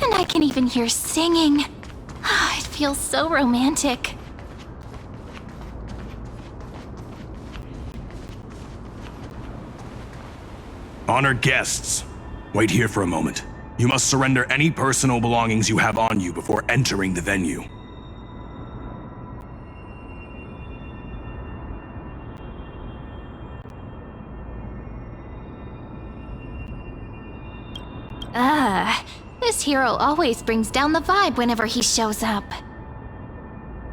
And I can even hear singing. It feels so romantic. Honored guests, wait here for a moment. You must surrender any personal belongings you have on you before entering the venue. This hero always brings down the vibe whenever he shows up.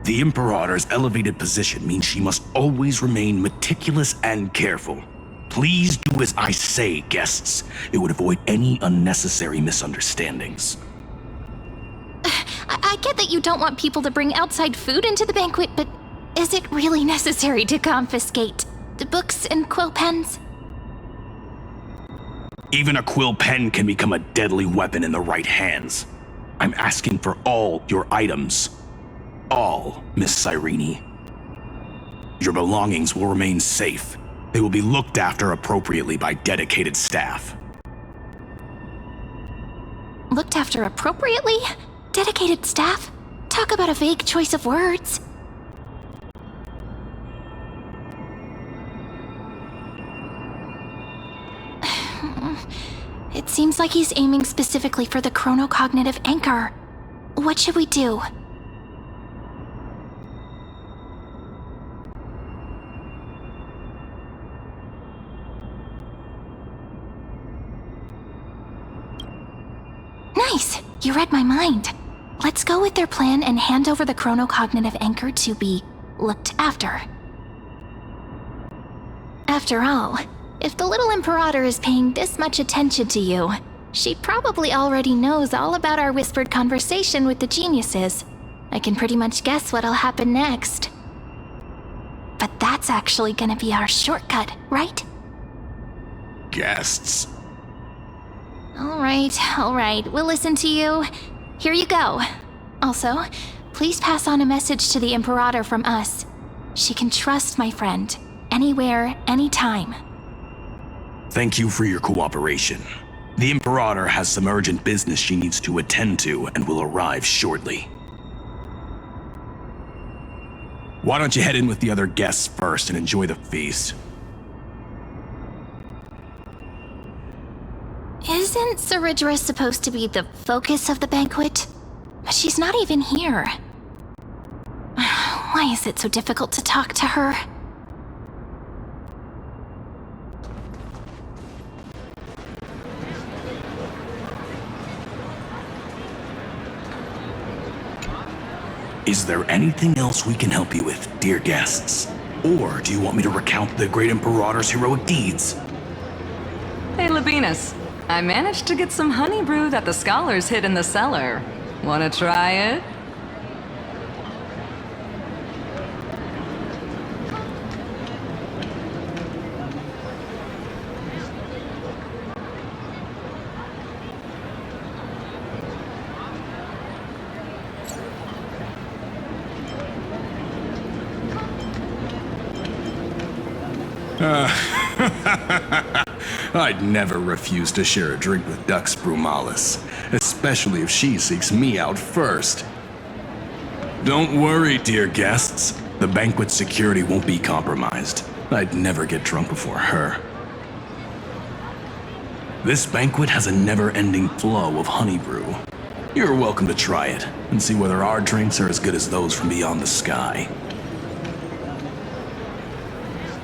The Imperator's elevated position means she must always remain meticulous and careful. Please do as I say, guests. It would avoid any unnecessary misunderstandings. I get that you don't want people to bring outside food into the banquet, but is it really necessary to confiscate the books and quill pens? Even a quill pen can become a deadly weapon in the right hands. I'm asking for all your items. All, Miss Cyrene. Your belongings will remain safe. They will be looked after appropriately by dedicated staff. Looked after appropriately? Dedicated staff? Talk about a vague choice of words. It seems like he's aiming specifically for the chronocognitive anchor. What should we do? Nice! You read my mind. Let's go with their plan and hand over the chronocognitive anchor to be looked after. After all, if the little Imperator is paying this much attention to you, she probably already knows all about our whispered conversation with the geniuses. I can pretty much guess what'll happen next. But that's actually gonna be our shortcut, right? Guests. Alright, we'll listen to you. Here you go. Also, please pass on a message to the Imperator from us. She can trust my friend, anywhere, anytime. Thank you for your cooperation. The Imperator has some urgent business she needs to attend to and will arrive shortly. Why don't you head in with the other guests first and enjoy the feast? Isn't Ceridra supposed to be the focus of the banquet? But she's not even here. Why is it so difficult to talk to her? Is there anything else we can help you with, dear guests? Or do you want me to recount the great Imperator's heroic deeds? Hey, Labinas. I managed to get some honey brew that the scholars hid in the cellar. Wanna try it? I'd never refuse to share a drink with Dux Brumalis, especially if she seeks me out first. Don't worry, dear guests. The banquet security won't be compromised. I'd never get drunk before her. This banquet has a never-ending flow of honey brew. You're welcome to try it and see whether our drinks are as good as those from beyond the sky.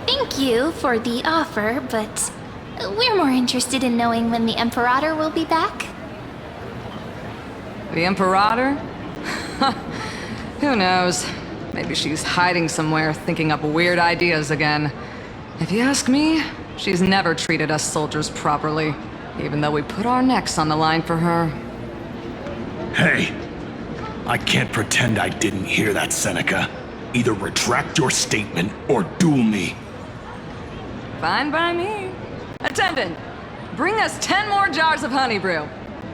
Thank you for the offer, but we're more interested in knowing when the Imperator will be back. The Imperator? Who knows? Maybe she's hiding somewhere, thinking up weird ideas again. If you ask me, she's never treated us soldiers properly, even though we put our necks on the line for her. Hey, I can't pretend I didn't hear that, Seneca. Either retract your statement or duel me. Fine by me. Attendant, bring us 10 more jars of honey brew.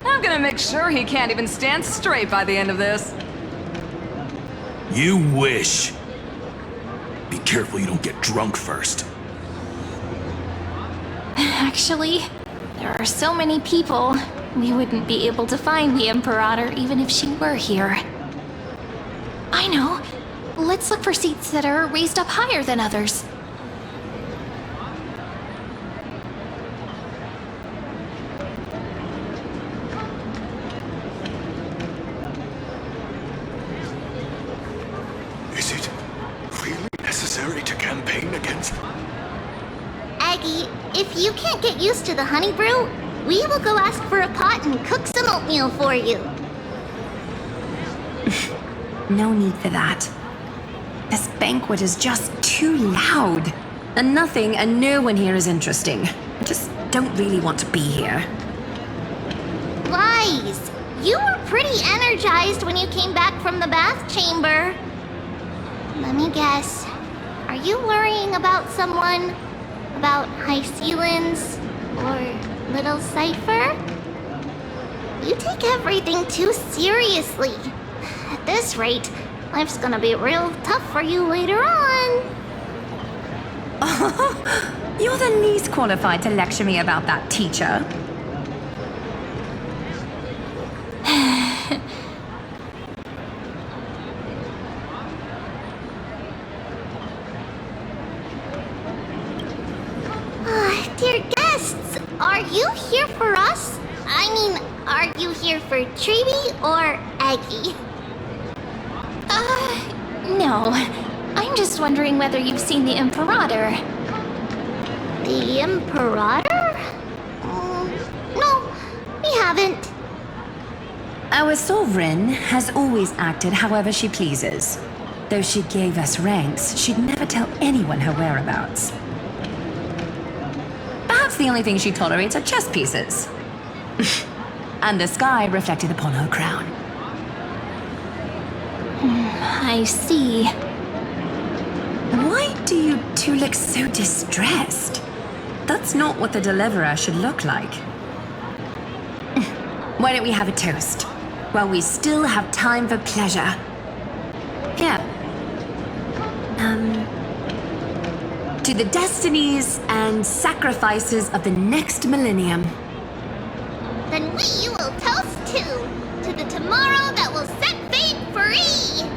I'm gonna make sure he can't even stand straight by the end of this. You wish. Be careful you don't get drunk first. Actually, there are so many people. We wouldn't be able to find the Imperator even if she were here. I know. Let's look for seats that are raised up higher than others. Is it really necessary to campaign against them? Aggie, if you can't get used to the honey brew, we will go ask for a pot and cook some oatmeal for you. No need for that. This banquet is just too loud. And nothing and no one here is interesting. I just don't really want to be here. Lies! You were pretty energized when you came back from the bath chamber. Let me guess. Are you worrying about someone? About High Ceilings? Or Little Cypher? You take everything too seriously. At this rate, life's gonna be real tough for you later on. You're the least qualified to lecture me about that, teacher. Dear guests, are you here for us? I mean, are you here for Treeby or Aggie? No. I'm just wondering whether you've seen the Imperator. The Imperator? No, we haven't. Our sovereign has always acted however she pleases. Though she gave us ranks, she'd never tell anyone her whereabouts. Perhaps the only thing she tolerates are chess pieces. And the sky reflected upon her crown. I see. Why do you two look so distressed? That's not what the deliverer should look like. Why don't we have a toast? While we still have time for pleasure. Here. To the destinies and sacrifices of the next millennium. Then we will toast to the tomorrow that will set fate free!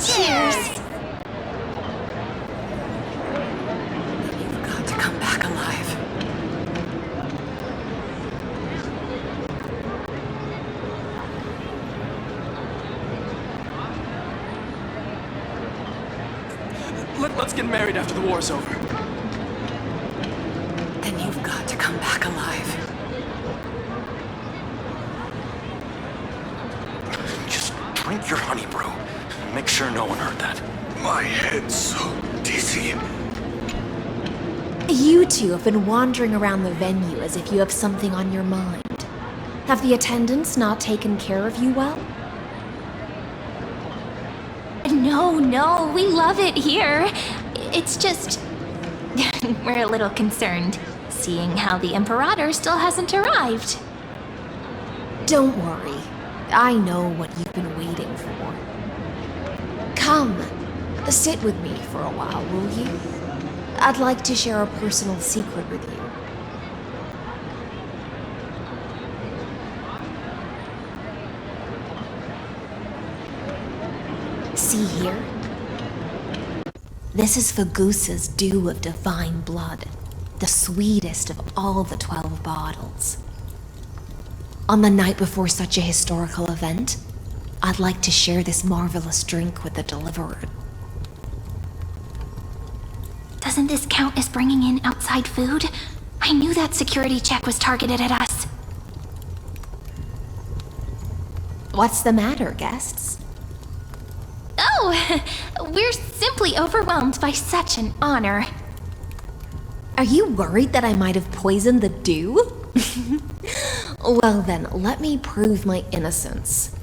Cheers! You've got to come back alive. Let's get married after the war's over. Then you've got to come back alive. Just drink your honey brew. Make sure no one heard that. My head's so dizzy. You two have been wandering around the venue as if you have something on your mind. Have the attendants not taken care of you well? No, we love it here. It's just... we're a little concerned, seeing how the Imperator still hasn't arrived. Don't worry. I know what you've been waiting for. Come, sit with me for a while, will you? I'd like to share a personal secret with you. See here? This is Fagusa's dew of divine blood, the sweetest of all the 12 bottles. On the night before such a historical event, I'd like to share this marvelous drink with the deliverer. Doesn't this count as bringing in outside food? I knew that security check was targeted at us. What's the matter, guests? Oh, we're simply overwhelmed by such an honor. Are you worried that I might have poisoned the dew? Well then, let me prove my innocence.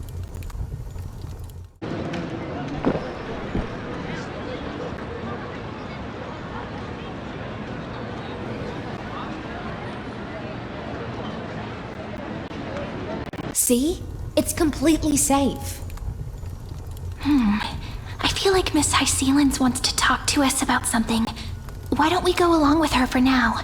See? It's completely safe. I like Miss Hysealins wants to talk to us about something. Why don't we go along with her for now?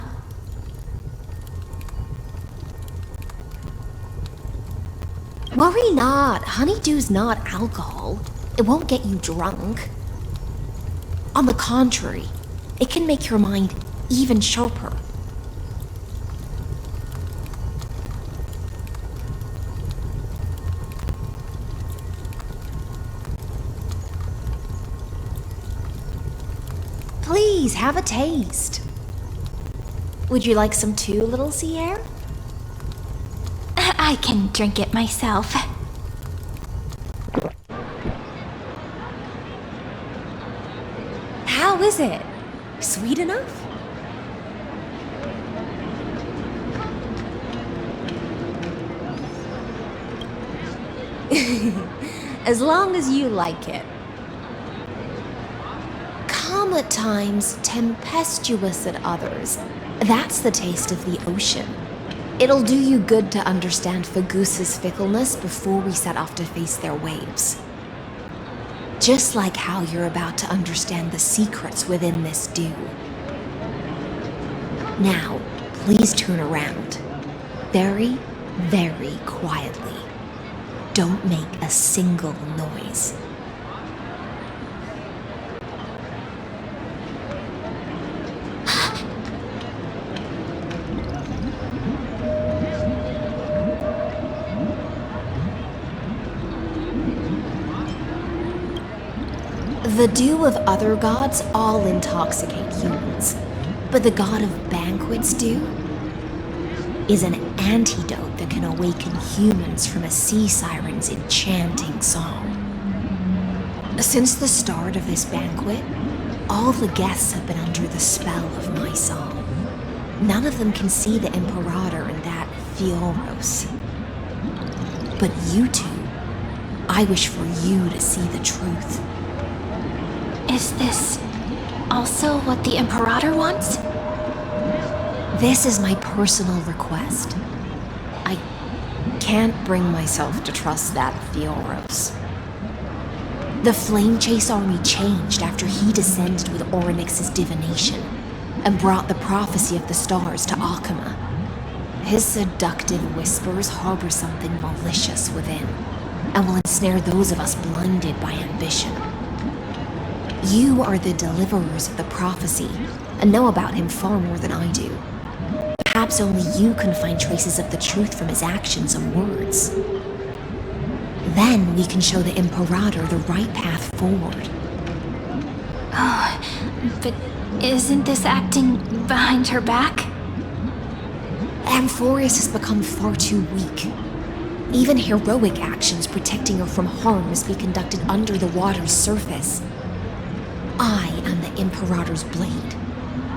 Worry not. Honeydew's not alcohol. It won't get you drunk. On the contrary, it can make your mind even sharper. Please, have a taste. Would you like some too, little Sierra? I can drink it myself. How is it? Sweet enough? As long as you like it. Calm at times, tempestuous at others. That's the taste of the ocean. It'll do you good to understand Fagusa's fickleness before we set off to face their waves. Just like how you're about to understand the secrets within this dew. Now, please turn around. Very, very quietly. Don't make a single noise. The dew of other gods all intoxicate humans, but the god of banquets dew is an antidote that can awaken humans from a sea siren's enchanting song. Since the start of this banquet, all the guests have been under the spell of my song. None of them can see the Imperator and that Fioros. But you two, I wish for you to see the truth. Is this also what the Imperator wants? This is my personal request. I can't bring myself to trust that Fioros. The Flame Chase army changed after he descended with Orynyx's divination and brought the prophecy of the stars to Akama. His seductive whispers harbor something malicious within and will ensnare those of us blinded by ambition. You are the deliverers of the prophecy and know about him far more than I do. Perhaps only you can find traces of the truth from his actions and words. Then we can show the Imperator the right path forward. Oh, but isn't this acting behind her back? Amphorius has become far too weak. Even heroic actions protecting her from harm must be conducted under the water's surface. I am the Imperator's blade,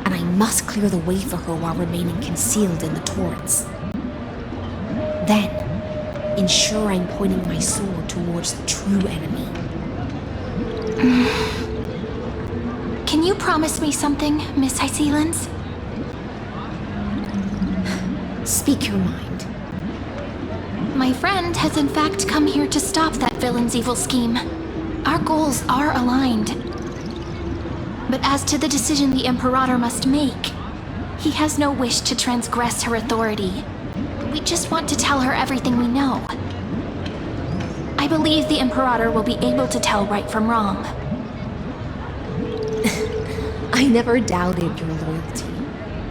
and I must clear the way for her while remaining concealed in the torrents. Then, ensure I'm pointing my sword towards the true enemy. Can you promise me something, Miss Hysealins? Speak your mind. My friend has in fact come here to stop that villain's evil scheme. Our goals are aligned. But as to the decision the Imperator must make, he has no wish to transgress her authority. We just want to tell her everything we know. I believe the Imperator will be able to tell right from wrong. I never doubted your loyalty.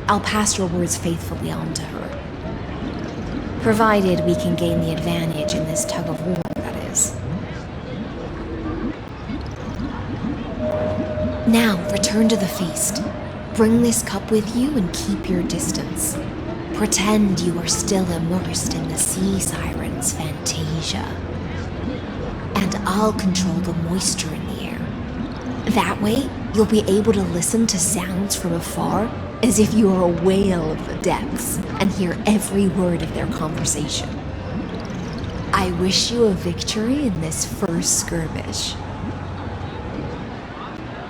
I'll pass your words faithfully on to her. Provided we can gain the advantage in this tug of war, that is. Now, return to the feast. Bring this cup with you and keep your distance. Pretend you are still immersed in the sea siren's fantasia. And I'll control the moisture in the air. That way, you'll be able to listen to sounds from afar as if you are a whale of the depths and hear every word of their conversation. I wish you a victory in this first skirmish.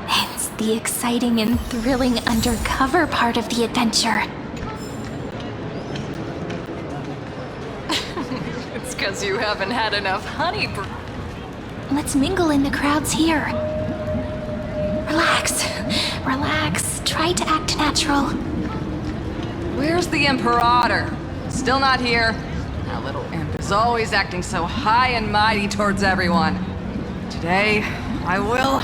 It's the exciting and thrilling undercover part of the adventure. It's because you haven't had enough honey. Let's mingle in the crowds here. Relax. Relax. Try to act natural. Where's the Imperator? Still not here. That little imp is always acting so high and mighty towards everyone. Today, I will.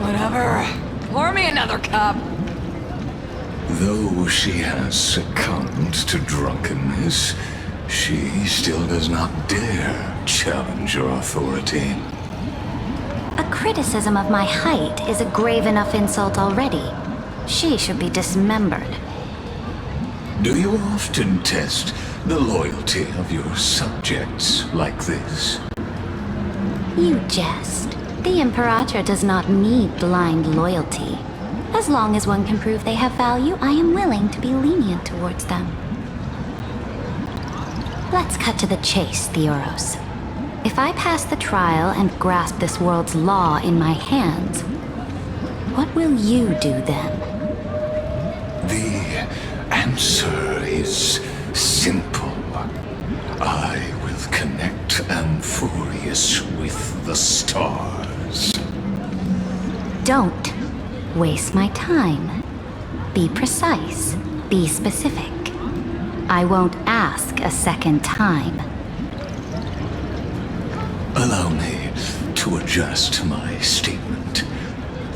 Whatever. Pour me another cup. Though she has succumbed to drunkenness, she still does not dare challenge your authority. A criticism of my height is a grave enough insult already. She should be dismembered. Do you often test the loyalty of your subjects like this? You jest. The Imperator does not need blind loyalty. As long as one can prove they have value, I am willing to be lenient towards them. Let's cut to the chase, Theoros. If I pass the trial and grasp this world's law in my hands, what will you do then? The answer is simple. I will connect Amphorius with the stars. Don't waste my time. Be precise. Be specific. I won't ask a second time. Allow me to adjust my statement.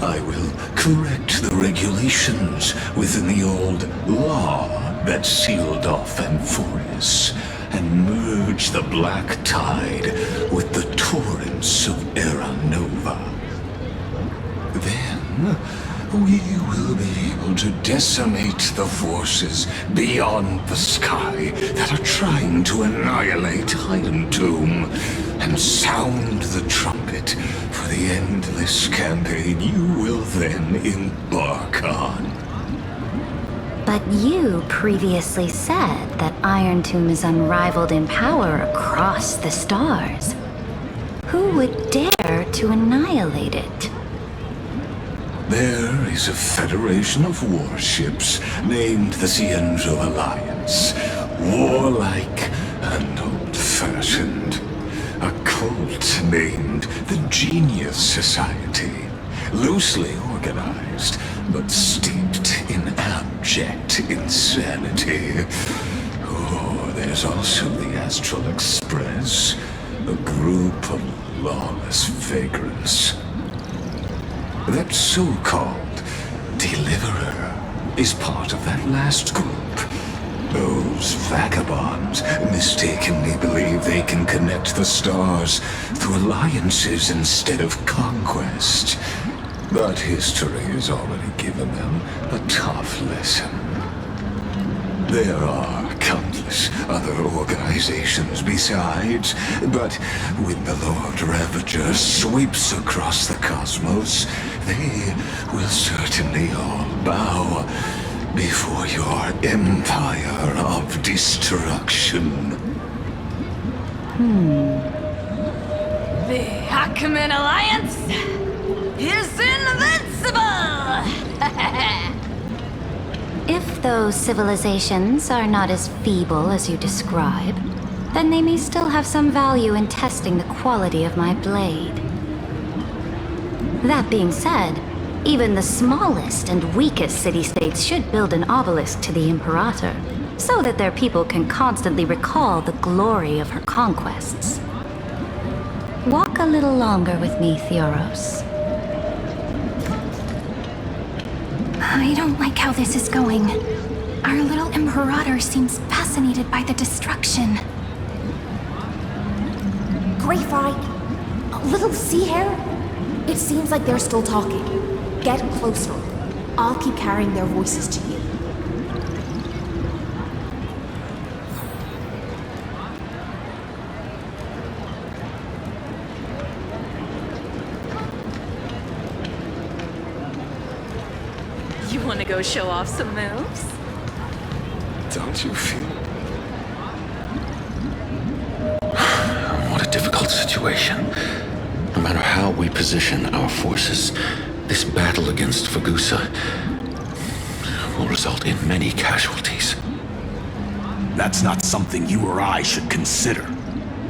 I will correct the regulations within the old law that sealed off Amphorius and merge the black tide with the torrents of Era Nova. Then we will be able to decimate the forces beyond the sky that are trying to annihilate Iron Tomb and sound the trumpet for the endless campaign you will then embark on. But you previously said that Iron Tomb is unrivaled in power across the stars. Who would dare to annihilate it? There is a federation of warships named the Cienzo Alliance, warlike and old-fashioned. A cult named the Genius Society, loosely organized, but steeped in abject insanity. Oh, there's also the Astral Express, a group of lawless vagrants. That so-called Deliverer is part of that last group. Those vagabonds mistakenly believe they can connect the stars through alliances instead of conquest. But history has already given them a tough lesson. There are countless other organizations besides, but when the Lord Ravager sweeps across the cosmos, they will certainly all bow before your empire of destruction. The Hackman Alliance is invincible! If those civilizations are not as feeble as you describe, then they may still have some value in testing the quality of my blade. That being said, even the smallest and weakest city-states should build an obelisk to the Imperator, so that their people can constantly recall the glory of her conquests. Walk a little longer with me, Theoros. I don't like how this is going. Our little Imperator seems fascinated by the destruction. Greyfry, little sea hare? It seems like they're still talking. Get closer. I'll keep carrying their voices to you. You want to go show off some moves? Don't you feel? What a difficult situation. No matter how we position our forces, this battle against Fagusa will result in many casualties. That's not something you or I should consider.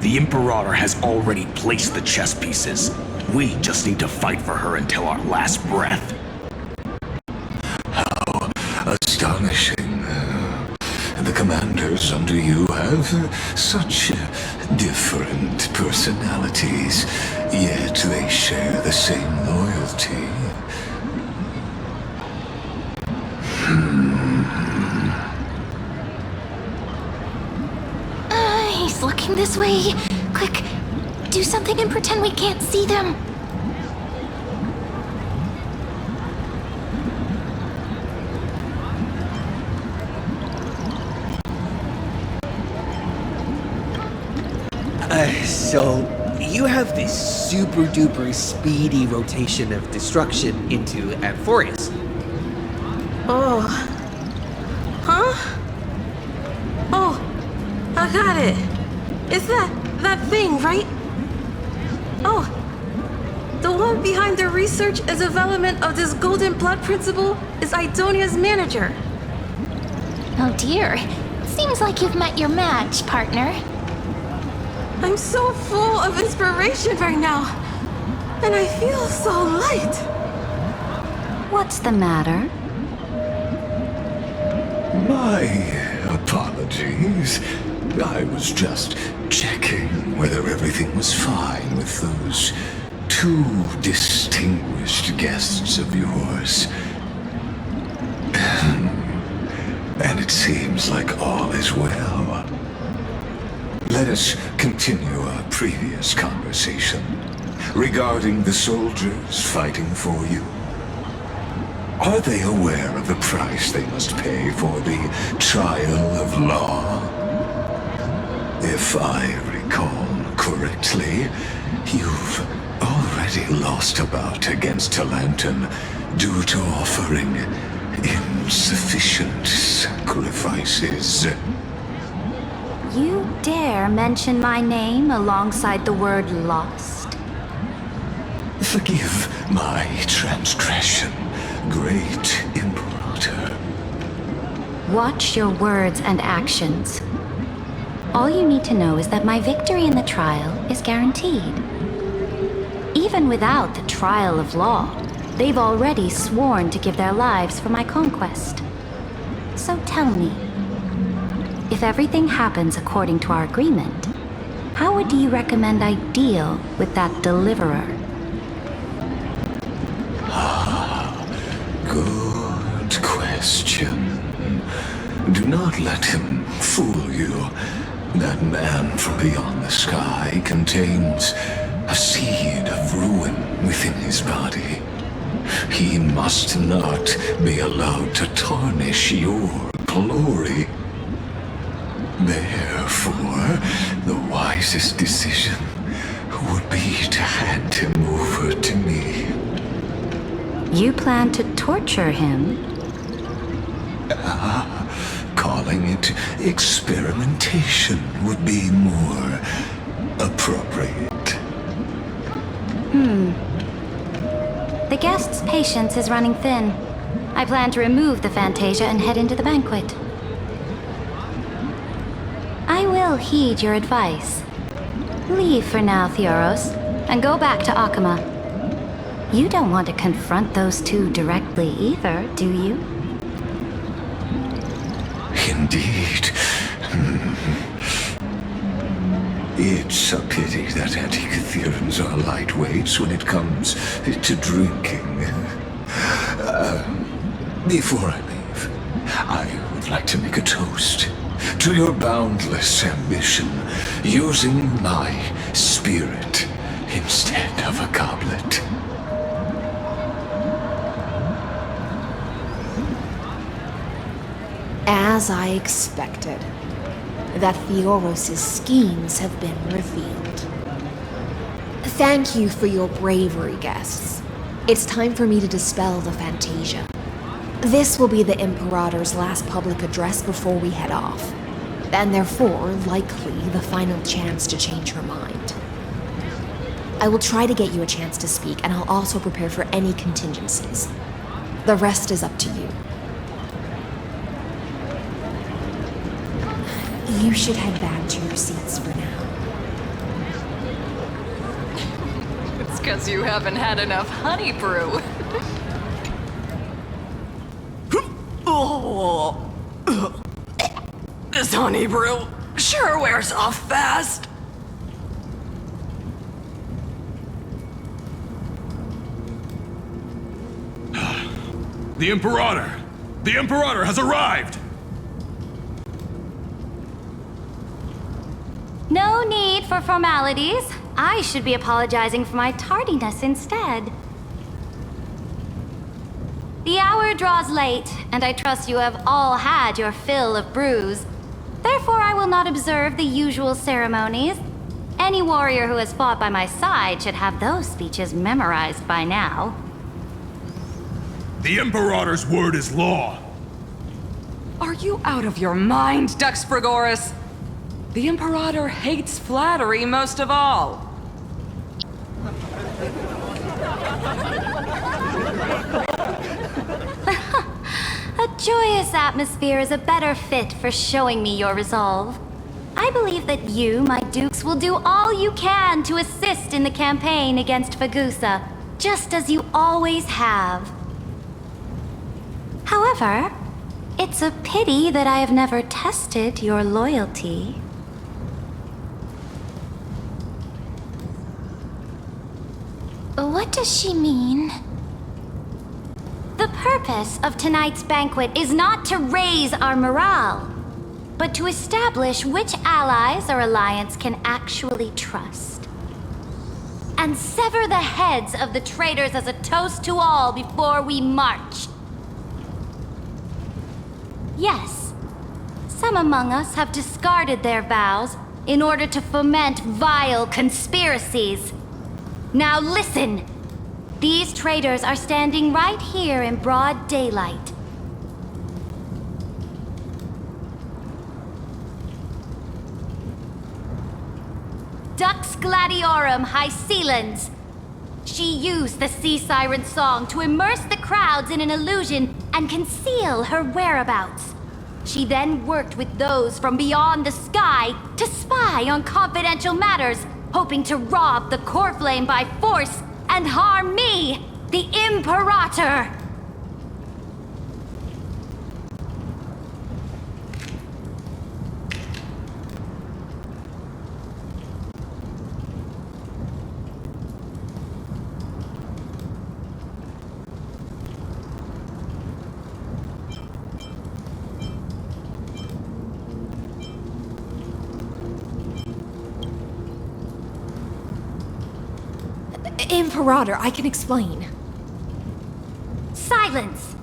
The Imperator has already placed the chess pieces. We just need to fight for her until our last breath. How astonishing. The commanders under you have such different personalities, yet they share the same loyalty. He's looking this way. Quick, do something and pretend we can't see them. So, you have this super duper speedy rotation of destruction into Amphorius. Oh. Huh? Oh, I got it. It's that thing, right? Oh. The one behind the research and development of this golden blood principle is Idonia's manager. Oh dear. Seems like you've met your match, partner. I'm so full of inspiration right now. And I feel so light. What's the matter? My apologies. I was just checking whether everything was fine with those two distinguished guests of yours. And it seems like all is well. Let us continue our previous conversation regarding the soldiers fighting for you. Are they aware of the price they must pay for the trial of law? If I recall correctly, you've already lost a bout against Talanton due to offering insufficient sacrifices. You dare mention my name alongside the word lost? Forgive my transgression, great Imperator. Watch your words and actions. All you need to know is that my victory in the trial is guaranteed. Even without the trial of law, they've already sworn to give their lives for my conquest. So tell me, if everything happens according to our agreement, how would you recommend I deal with that deliverer? Good question. Do not let him fool you. That man from beyond the sky contains a seed of ruin within his body. He must not be allowed to tarnish your glory. Therefore, the wisest decision would be to hand him over to me. You plan to torture him? Calling it experimentation would be more appropriate. The guest's patience is running thin. I plan to remove the Fantasia and head into the banquet. I will heed your advice. Leave for now, Theoros, and go back to Akama. You don't want to confront those two directly either, do you? Indeed. It's a pity that Antikytherans are lightweights when it comes to drinking. Before I leave, I would like to make a toast to your boundless ambition, using my spirit instead of a goblet. As I expected, that Theoros' schemes have been revealed. Thank you for your bravery, guests. It's time for me to dispel the Fantasia. This will be the Imperator's last public address before we head off, and therefore, likely, the final chance to change her mind. I will try to get you a chance to speak, and I'll also prepare for any contingencies. The rest is up to you. You should head back to your seats for now. It's Guess you haven't had enough honey brew. Oh. This honey brew sure wears off fast. The Imperator! The Imperator has arrived! No need for formalities. I should be apologizing for my tardiness instead. The hour draws late, and I trust you have all had your fill of brews. Therefore, I will not observe the usual ceremonies. Any warrior who has fought by my side should have those speeches memorized by now. The Imperator's word is law. Are you out of your mind, Dux Frigoris? The Imperator hates flattery most of all. A joyous atmosphere is a better fit for showing me your resolve. I believe that you, my dukes, will do all you can to assist in the campaign against Fagusa, just as you always have. However, it's a pity that I have never tested your loyalty. What does she mean? The purpose of tonight's banquet is not to raise our morale, but to establish which allies our alliance can actually trust. And sever the heads of the traitors as a toast to all before we march. Yes, some among us have discarded their vows in order to foment vile conspiracies. Now listen! These traitors are standing right here in broad daylight. Dux Gladiorum Hycelans. She used the Sea Siren song to immerse the crowds in an illusion and conceal her whereabouts. She then worked with those from beyond the sky to spy on confidential matters, hoping to rob the core flame by force and harm me, the Imperator! Imperator, I can explain. Silence!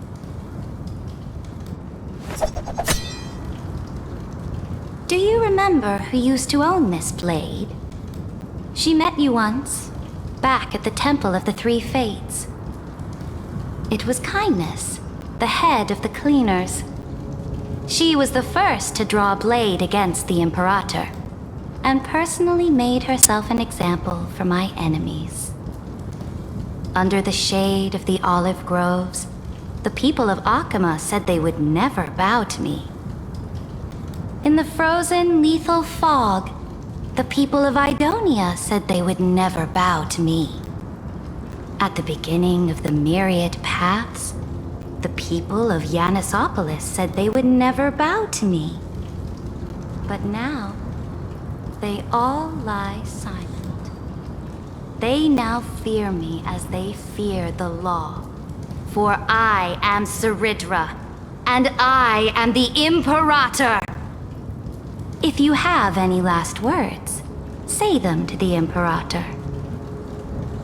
Do you remember who used to own this blade? She met you once, back at the Temple of the Three Fates. It was Kindness, the head of the cleaners. She was the first to draw a blade against the Imperator, and personally made herself an example for my enemies. Under the shade of the olive groves, the people of Akama said they would never bow to me. In the frozen, lethal fog, the people of Idonia said they would never bow to me. At the beginning of the myriad paths, the people of Yanisopolis said they would never bow to me. But now, they all lie silent. They now fear me as they fear the law. For I am Saridra, and I am the Imperator! If you have any last words, say them to the Imperator.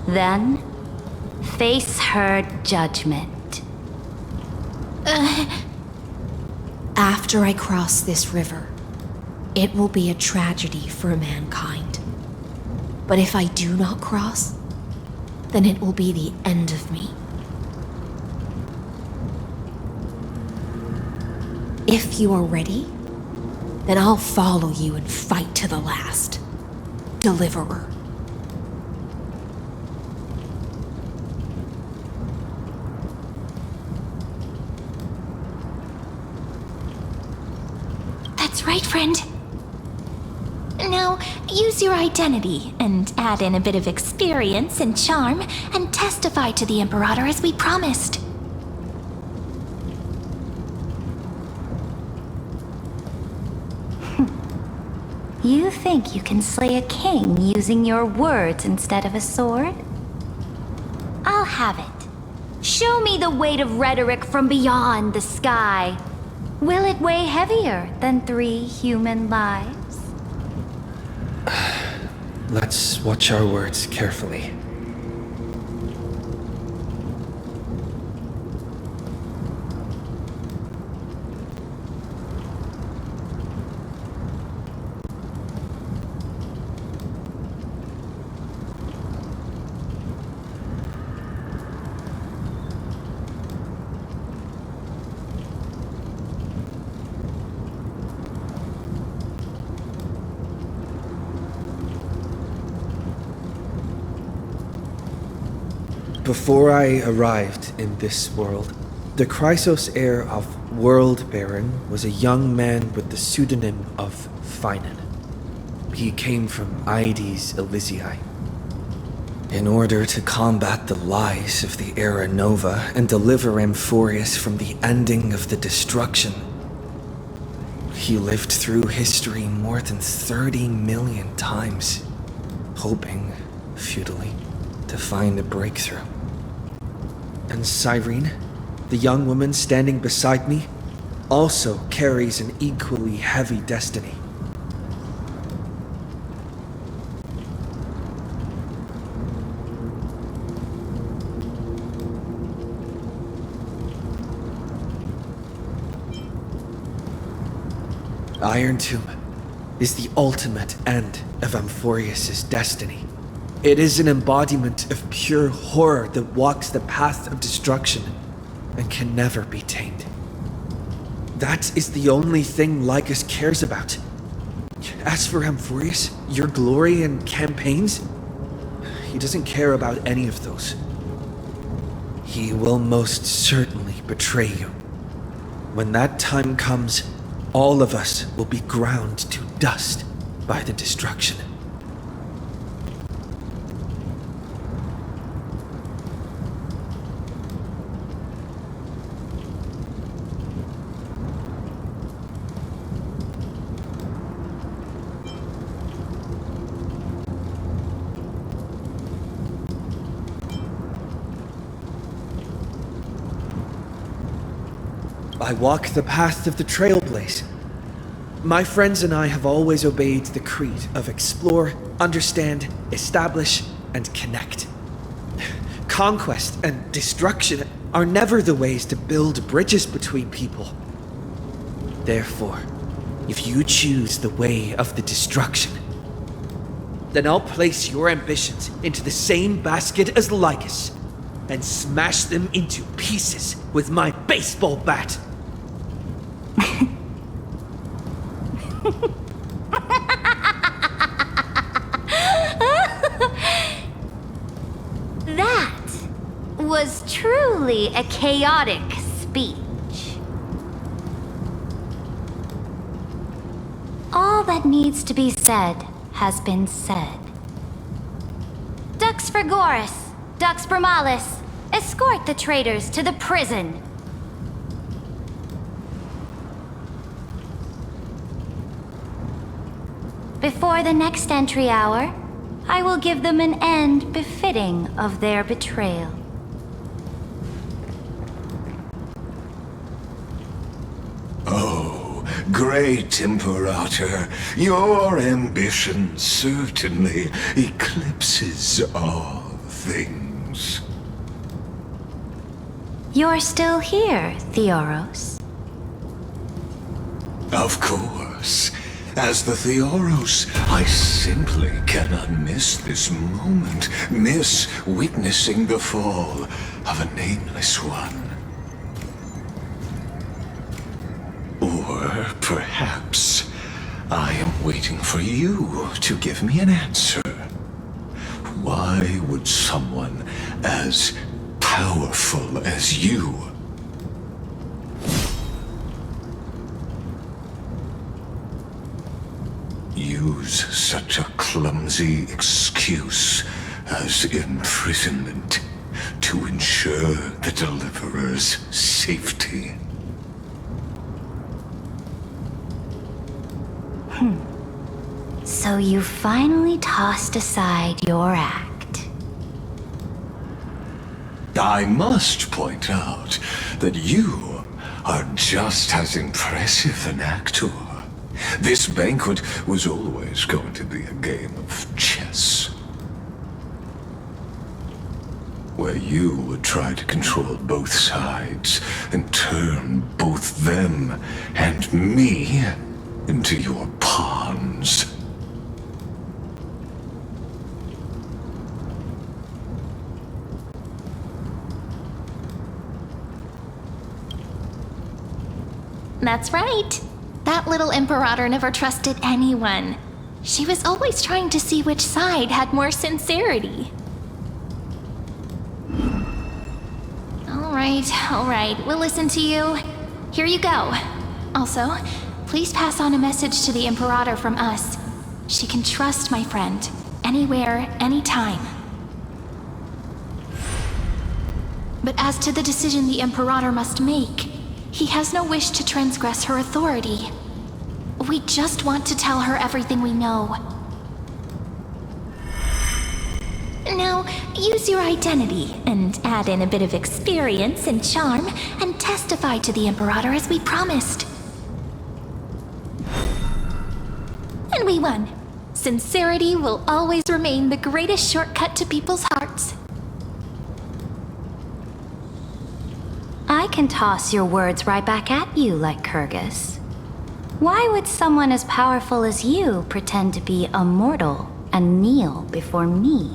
Then, face her judgment. After I cross this river, it will be a tragedy for mankind. But if I do not cross, then it will be the end of me. If you are ready, then I'll follow you and fight to the last. Deliverer. That's right, friend. Now, use your identity and add in a bit of experience and charm and testify to the Imperator as we promised. You think you can slay a king using your words instead of a sword? I'll have it. Show me the weight of rhetoric from beyond the sky. Will it weigh heavier than 3 human lives? Let's watch our words carefully. Before I arrived in this world, the Chrysos heir of World Baron was a young man with the pseudonym of Finan. He came from Aides Elysiae. In order to combat the lies of the Era Nova and deliver Amphorius from the ending of the destruction, he lived through history more than 30 million times, hoping, futilely, to find a breakthrough. And Cyrene, the young woman standing beside me, also carries an equally heavy destiny. Iron Tomb is the ultimate end of Amphorius' destiny. It is an embodiment of pure horror that walks the path of destruction and can never be tamed. That is the only thing Lycus cares about. As for Amphorius, your glory and campaigns, he doesn't care about any of those. He will most certainly betray you. When that time comes, all of us will be ground to dust by the destruction. I walk the path of the Trailblaze. My friends and I have always obeyed the creed of explore, understand, establish, and connect. Conquest and destruction are never the ways to build bridges between people. Therefore, if you choose the way of the destruction, then I'll place your ambitions into the same basket as Lycus and smash them into pieces with my baseball bat. That was truly a chaotic speech. All that needs to be said has been said. Dux Frigoris, Dux Bromalis, escort the traitors to the prison. Before the next entry hour, I will give them an end befitting of their betrayal. Oh, great Imperator, your ambition certainly eclipses all things. You're still here, Theoros. Of course. As the Theoros, I simply cannot miss this moment, miss witnessing the fall of a nameless one. Or perhaps I am waiting for you to give me an answer. Why would someone as powerful as you use such a clumsy excuse as imprisonment to ensure the Deliverer's safety. So you finally tossed aside your act. I must point out that you are just as impressive an actor. This banquet was always going to be a game of chess, where you would try to control both sides and turn both them and me into your pawns. That's right. That little Imperator never trusted anyone. She was always trying to see which side had more sincerity. All right, we'll listen to you. Here you go. Also, please pass on a message to the Imperator from us. She can trust my friend, anywhere, anytime. But as to the decision the Imperator must make, he has no wish to transgress her authority. We just want to tell her everything we know. Now, use your identity and add in a bit of experience and charm and testify to the Imperator as we promised. And we won. Sincerity will always remain the greatest shortcut to people's hearts. I can toss your words right back at you like Kyrgyz. Why would someone as powerful as you pretend to be a mortal and kneel before me?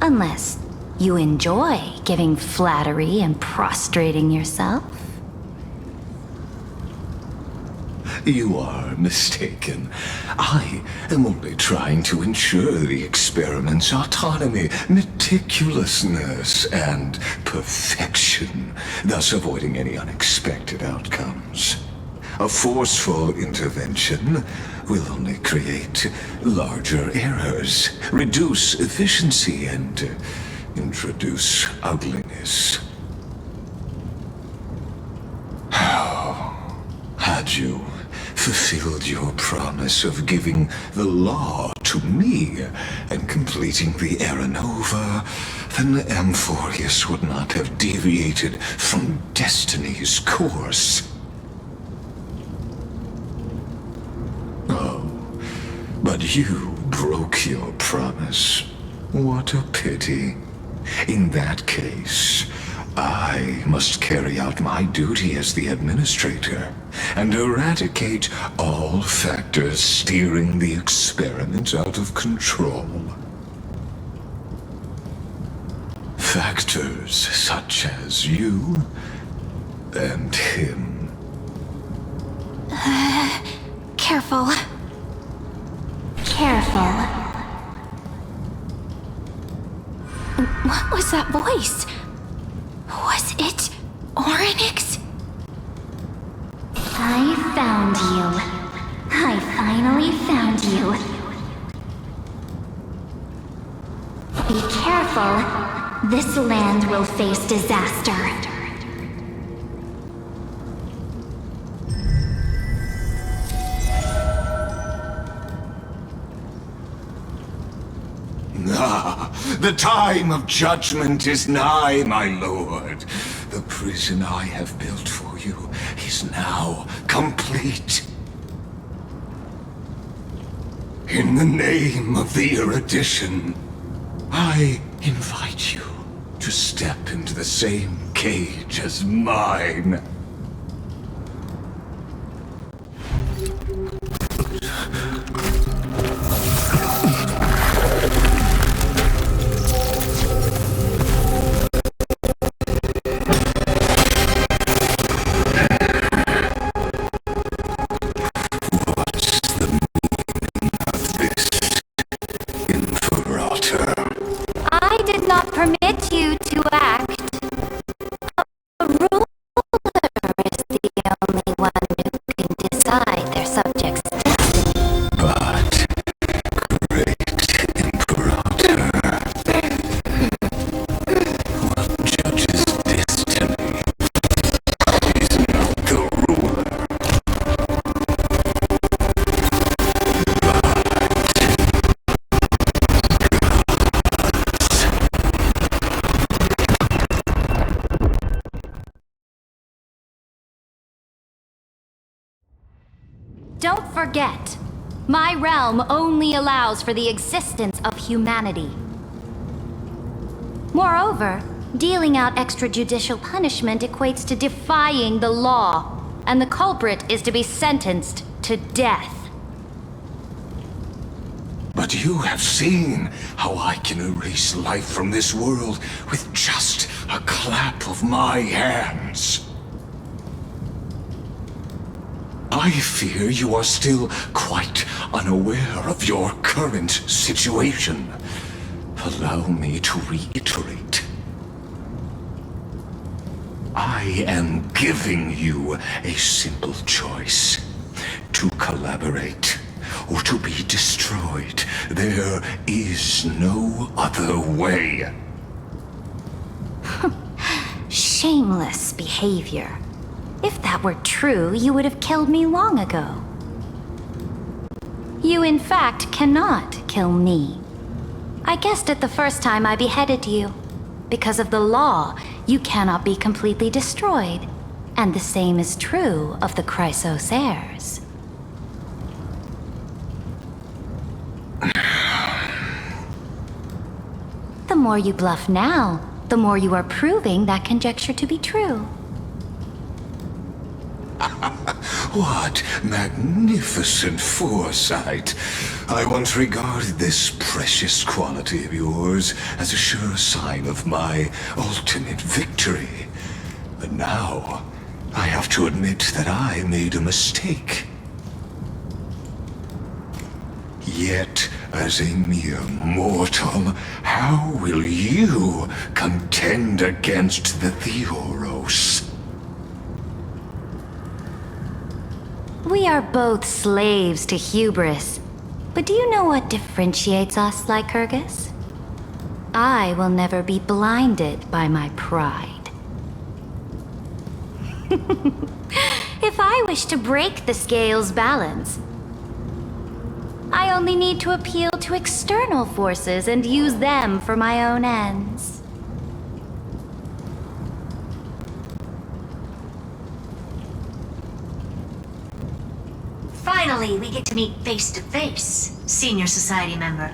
Unless you enjoy giving flattery and prostrating yourself. You are mistaken. I am only trying to ensure the experiment's autonomy, meticulousness, and perfection, thus avoiding any unexpected outcomes. A forceful intervention will only create larger errors, reduce efficiency, and introduce ugliness. Had you fulfilled your promise of giving the law to me and completing the Era Nova, then the Amphorius would not have deviated from destiny's course. Oh, but you broke your promise. What a pity. In that case, I must carry out my duty as the administrator and eradicate all factors steering the experiment out of control. Factors such as you and him. Careful. Careful. What was that voice? Was it Orynyx? I found you. I finally found you. Be careful. This land will face disaster. The time of judgment is nigh, my lord. The prison I have built for you is now complete. In the name of the erudition, I invite you to step into the same cage as mine. I did not permit you to act. A ruler Don't forget, my realm only allows for the existence of humanity. Moreover, dealing out extrajudicial punishment equates to defying the law, and the culprit is to be sentenced to death. But you have seen how I can erase life from this world with just a clap of my hands. I fear you are still quite unaware of your current situation. Allow me to reiterate. I am giving you a simple choice. To collaborate or to be destroyed. There is no other way. Shameless behavior. If that were true, you would have killed me long ago. You in fact cannot kill me. I guessed it the first time I beheaded you. Because of the law, you cannot be completely destroyed. And the same is true of the Chrysos heirs. The more you bluff now, the more you are proving that conjecture to be true. What magnificent foresight! I once regarded this precious quality of yours as a sure sign of my ultimate victory. But now, I have to admit that I made a mistake. Yet, as a mere mortal, how will you contend against the Theoros? We are both slaves to hubris. But do you know what differentiates us, Lycurgus? I will never be blinded by my pride. If I wish to break the scale's balance, I only need to appeal to external forces and use them for my own ends. Finally, we get to meet face to face, senior society member.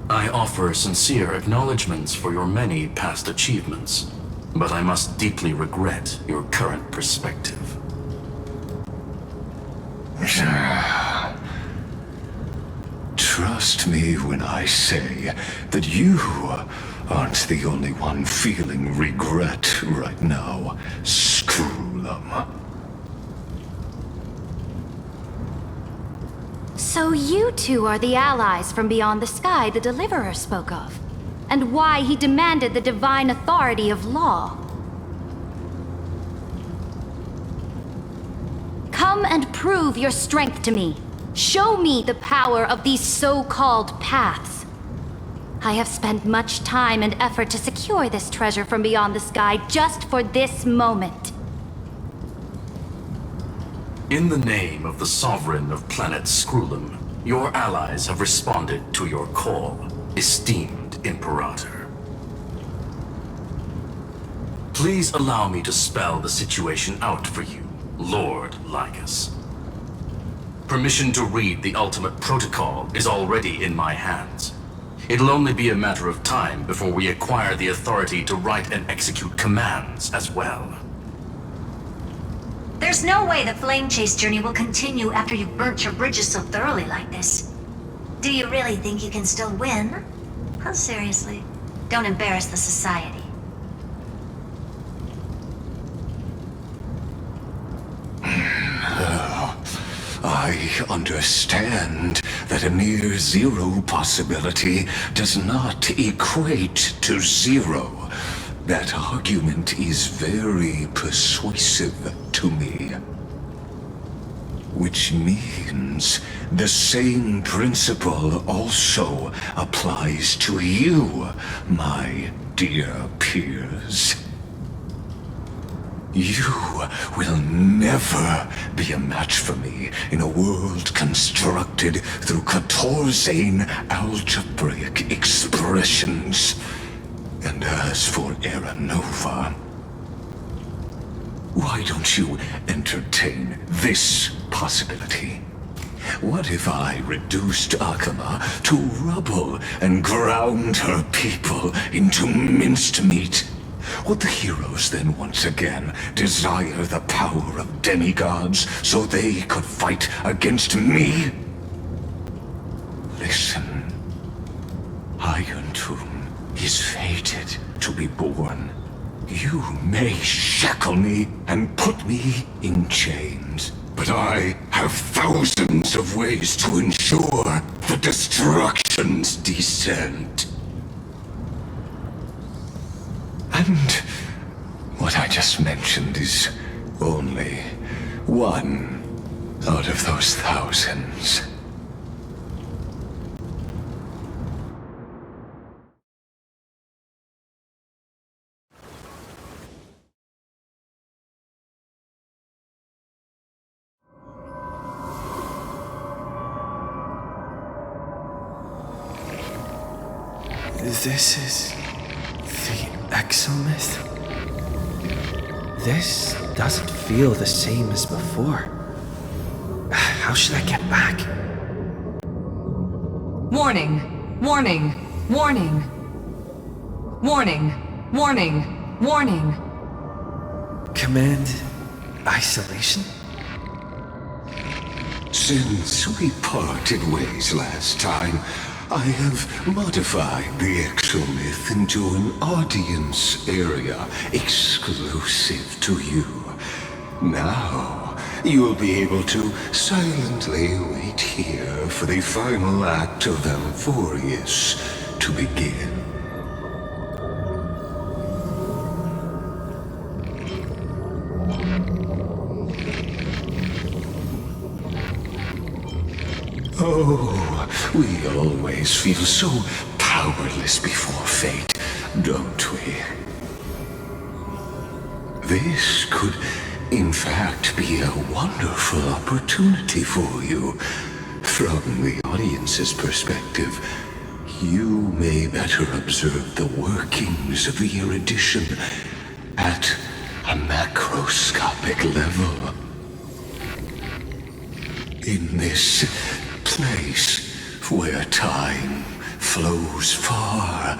I offer sincere acknowledgments for your many past achievements, but I must deeply regret your current perspective. Trust me when I say that you aren't the only one feeling regret right now, Screwlum. So you two are the allies from beyond the sky the Deliverer spoke of, and why he demanded the divine authority of law. Come and prove your strength to me. Show me the power of these so-called paths. I have spent much time and effort to secure this treasure from beyond the sky just for this moment. In the name of the Sovereign of Planet Screwlum, your allies have responded to your call, esteemed Imperator. Please allow me to spell the situation out for you, Lord Lycus. Permission to read the ultimate protocol is already in my hands. It'll only be a matter of time before we acquire the authority to write and execute commands as well. There's no way the flame chase journey will continue after you've burnt your bridges so thoroughly like this. Do you really think you can still win? Oh, seriously, don't embarrass the society. I understand that a near zero possibility does not equate to zero. That argument is very persuasive to me. Which means the same principle also applies to you, my dear peers. You will never be a match for me in a world constructed through Catorzane algebraic expressions. And as for Era Nova, Why don't you entertain this possibility? What if I reduced Akama to rubble and ground her people into minced meat? Would the heroes then once again desire the power of demigods so they could fight against me? Listen, Iron Tomb is fated to be born. You may shackle me and put me in chains, but I have thousands of ways to ensure the destruction's descent. And what I just mentioned is only one out of those thousands. This is the exomyth? This doesn't feel the same as before. How should I get back? Warning! Warning! Warning! Warning! Warning! Warning! Command isolation? Since we parted ways last time, I have modified the exomyth into an audience area exclusive to you. Now, you'll be able to silently wait here for the final act of Amphorius to begin. Oh, we always feel so powerless before fate, don't we? This could, in fact, be a wonderful opportunity for you. From the audience's perspective, you may better observe the workings of the erudition at a macroscopic level. In this place where time flows far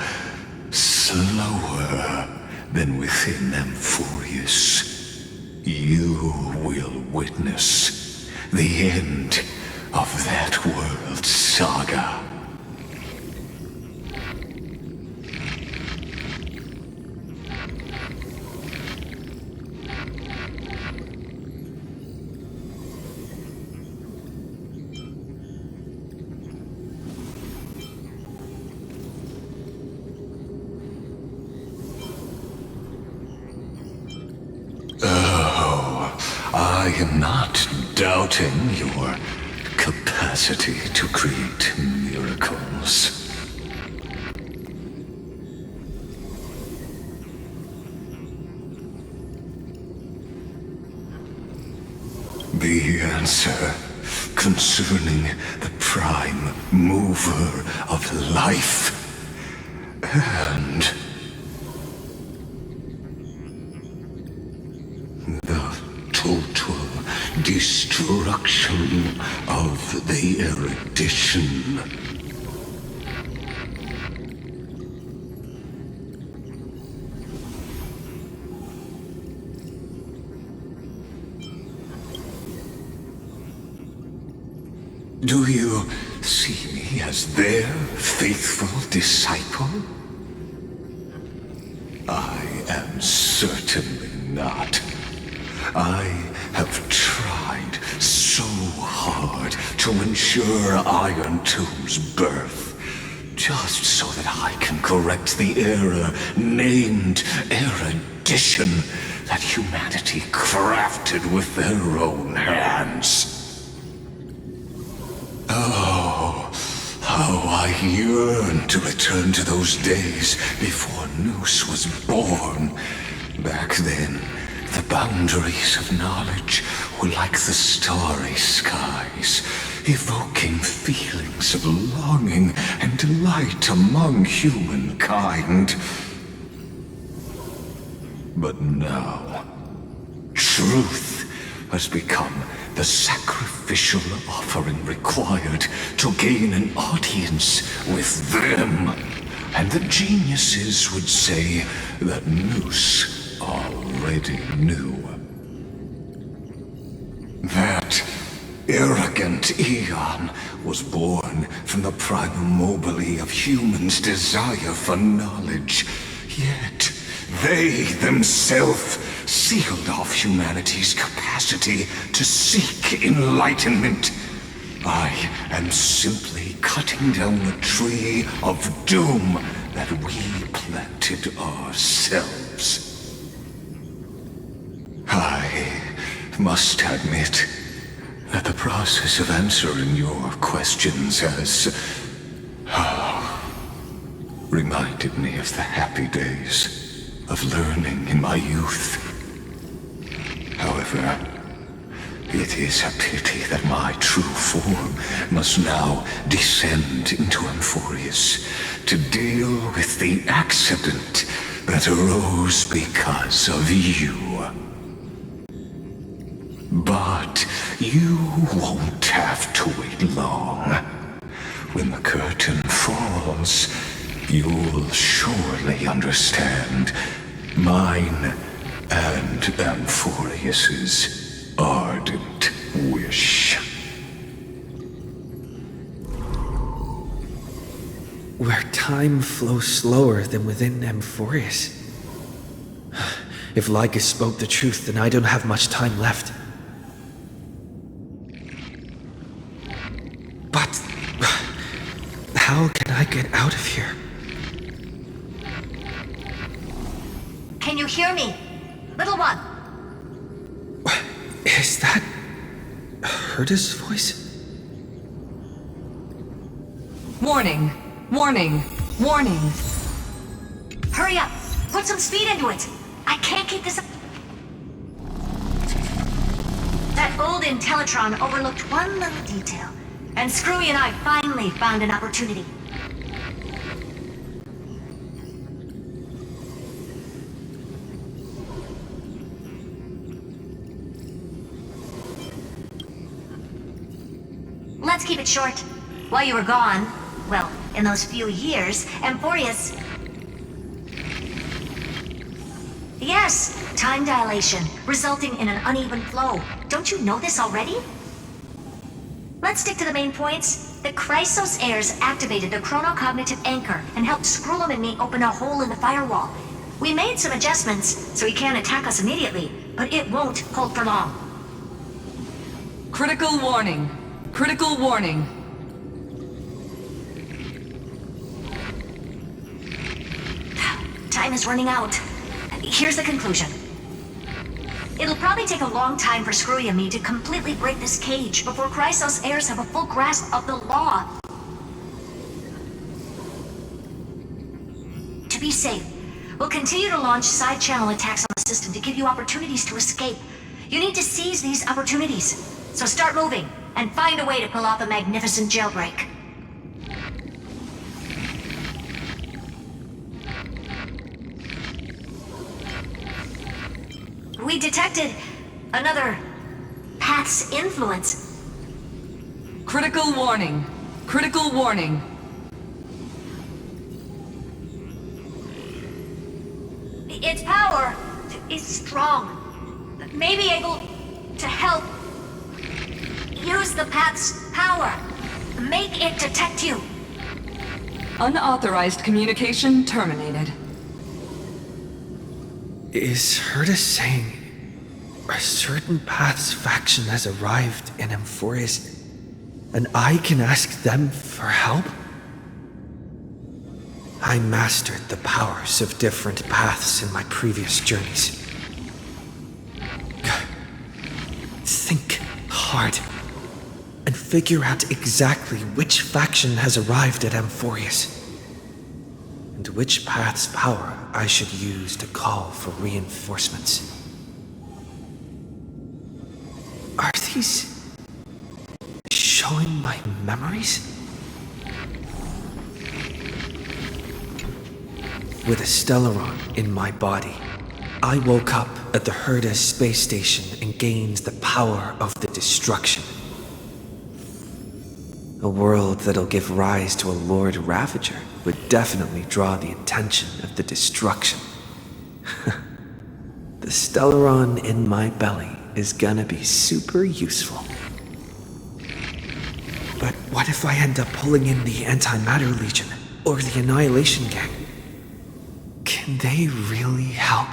slower than within Amphorius, you will witness the end of that world saga. I am not doubting your capacity to create miracles. The answer concerning the prime mover of life and the total destruction of the erudition. Do you see me as their faithful disciple? I am certainly not. I have tried so hard to ensure Iron Tomb's birth, just so that I can correct the error named erudition that humanity crafted with their own hands. Oh, how I yearn to return to those days before Noose was born. Back then, the boundaries of knowledge were like the starry skies, evoking feelings of longing and delight among humankind. But now, truth has become the sacrificial offering required to gain an audience with them. And the geniuses would say that Noose already knew. That arrogant Eon was born from the primal mobile of humans' desire for knowledge. Yet, they themselves sealed off humanity's capacity to seek enlightenment. I am simply cutting down the tree of doom that we planted ourselves. I must admit that the process of answering your questions has reminded me of the happy days of learning in my youth. However, it is a pity that my true form must now descend into Amphorius to deal with the accident that arose because of you. But you won't have to wait long. When the curtain falls, you'll surely understand mine and Amphorius's ardent wish. Where time flows slower than within Amphorius. If Lycus spoke the truth, then I don't have much time left. But how can I get out of here? Can you hear me? Little one. Is that Herta's voice? Warning! Warning! Warning! Hurry up! Put some speed into it! I can't keep this up. That old Intellitron overlooked one little detail, and Screwy and I finally found an opportunity. Let's keep it short. While you were gone, well, in those few years, Amphorius... Yes, time dilation, resulting in an uneven flow. Don't you know this already? Let's stick to the main points. The Chrysos heirs activated the chronocognitive anchor and helped Skrullum and me open a hole in the firewall. We made some adjustments, so he can't attack us immediately, but it won't hold for long. Critical warning. Critical warning. Time is running out. Here's the conclusion. It'll probably take a long time for Screwy and me to completely break this cage before Chrysos heirs have a full grasp of the law. To be safe, we'll continue to launch side-channel attacks on the system to give you opportunities to escape. You need to seize these opportunities. So start moving, and find a way to pull off a magnificent jailbreak. We detected another path's influence. Critical warning. Critical warning. Its power is strong. May be able to help. Use the path's power. Make it detect you. Unauthorized communication terminated. Is Herta saying a certain path's faction has arrived in Amphorius, and I can ask them for help? I mastered the powers of different paths in my previous journeys. Think hard and figure out exactly which faction has arrived at Amphorius, and which path's power I should use to call for reinforcements. Are these showing my memories? With a Stellaron in my body, I woke up at the Herda space station and gained the power of the destruction. A world that'll give rise to a Lord Ravager would definitely draw the attention of the destruction. The Stellaron in my belly is gonna be super useful. But what if I end up pulling in the Antimatter Legion or the Annihilation Gang? Can they really help?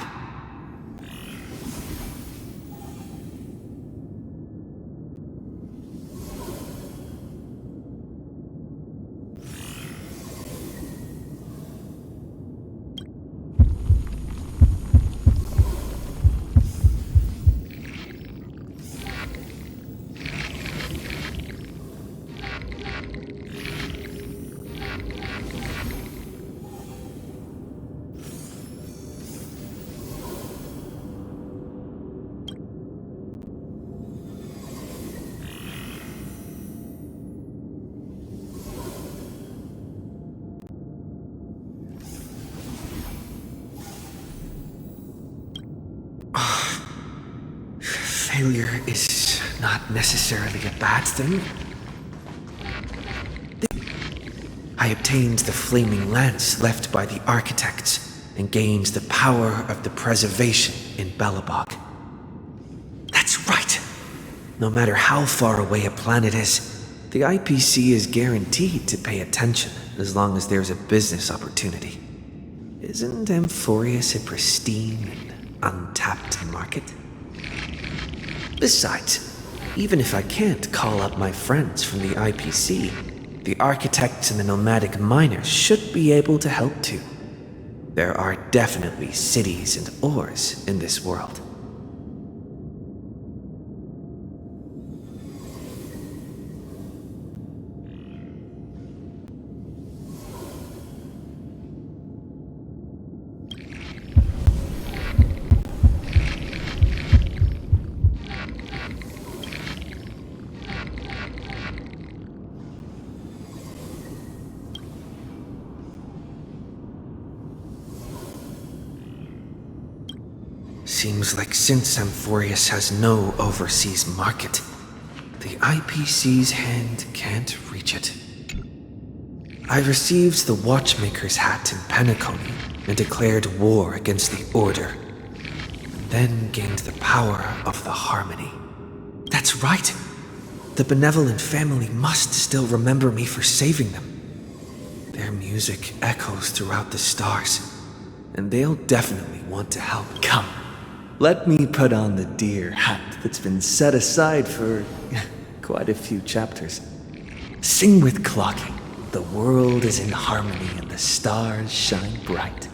Failure is not necessarily a bad thing. I obtained the flaming lance left by the architects and gained the power of the preservation in Belobog. That's right! No matter how far away a planet is, the IPC is guaranteed to pay attention as long as there's a business opportunity. Isn't Amphorius a pristine and untapped market? Besides, even if I can't call up my friends from the IPC, the architects and the nomadic miners should be able to help too. There are definitely cities and ores in this world. Seems like since Amphorius has no overseas market, the IPC's hand can't reach it. I received the Watchmaker's hat in Penacony and declared war against the Order, and then gained the power of the Harmony. That's right! The benevolent family must still remember me for saving them. Their music echoes throughout the stars, and they'll definitely want to help. Come. Let me put on the deer hat that's been set aside for quite a few chapters. Sing with clocking. The world is in harmony and the stars shine bright.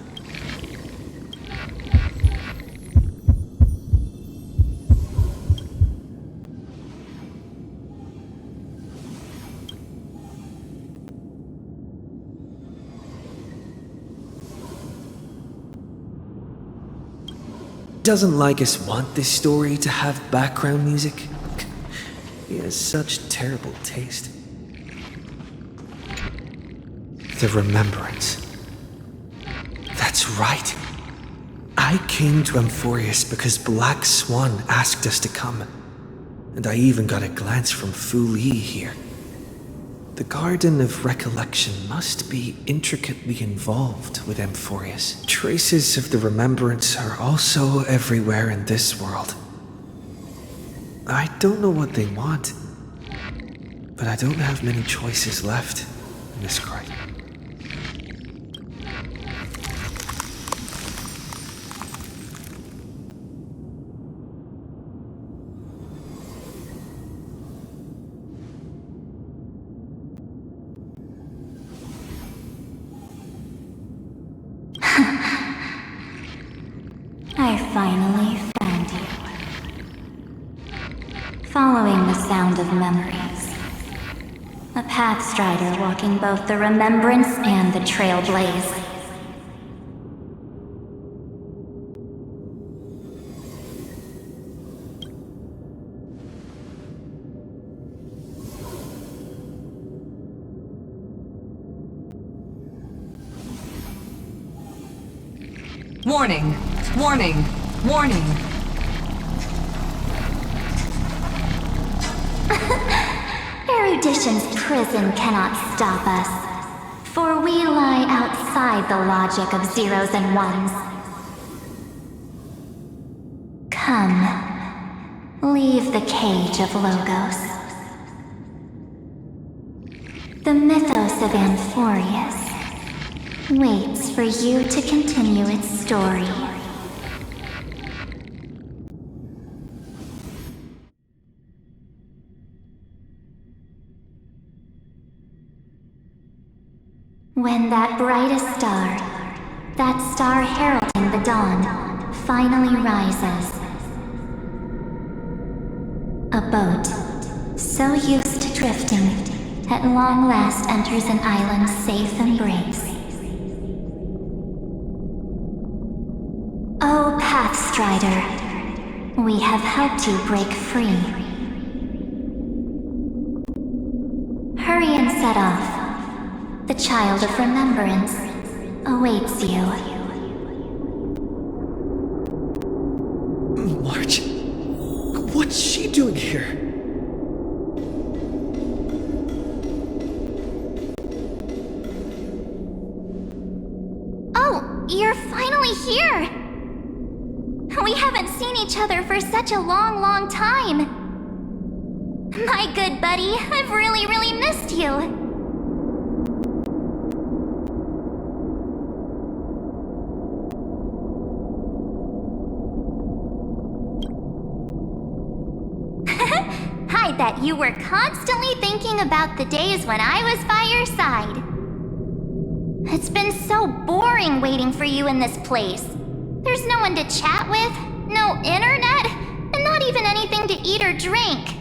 Doesn't Lycus want this story to have background music? He has such terrible taste. The Remembrance. That's right. I came to Amphorius because Black Swan asked us to come. And I even got a glance from Fu Li here. The Garden of Recollection must be intricately involved with Amphorius. Traces of the Remembrance are also everywhere in this world. I don't know what they want, but I don't have many choices left in this crate. I finally found you. Following the sound of memories. A pathstrider walking both the Remembrance and the Trailblaze. Warning! Warning! Warning. Erudition's prison cannot stop us, for we lie outside the logic of zeros and ones. Come, leave the cage of Logos. The mythos of Amphorius waits for you to continue its story. When that brightest star, that star heralding the dawn, finally rises, a boat, so used to drifting, at long last enters an island's safe embrace. Oh, Pathstrider, we have helped you break free. Hurry and set off. The child of remembrance awaits you. March? What's she doing here? Oh, you're finally here! We haven't seen each other for such a long, long time. My good buddy, I've really missed you. I bet you were constantly thinking about the days when I was by your side. It's been so boring waiting for you in this place. There's no one to chat with, no internet, and not even anything to eat or drink.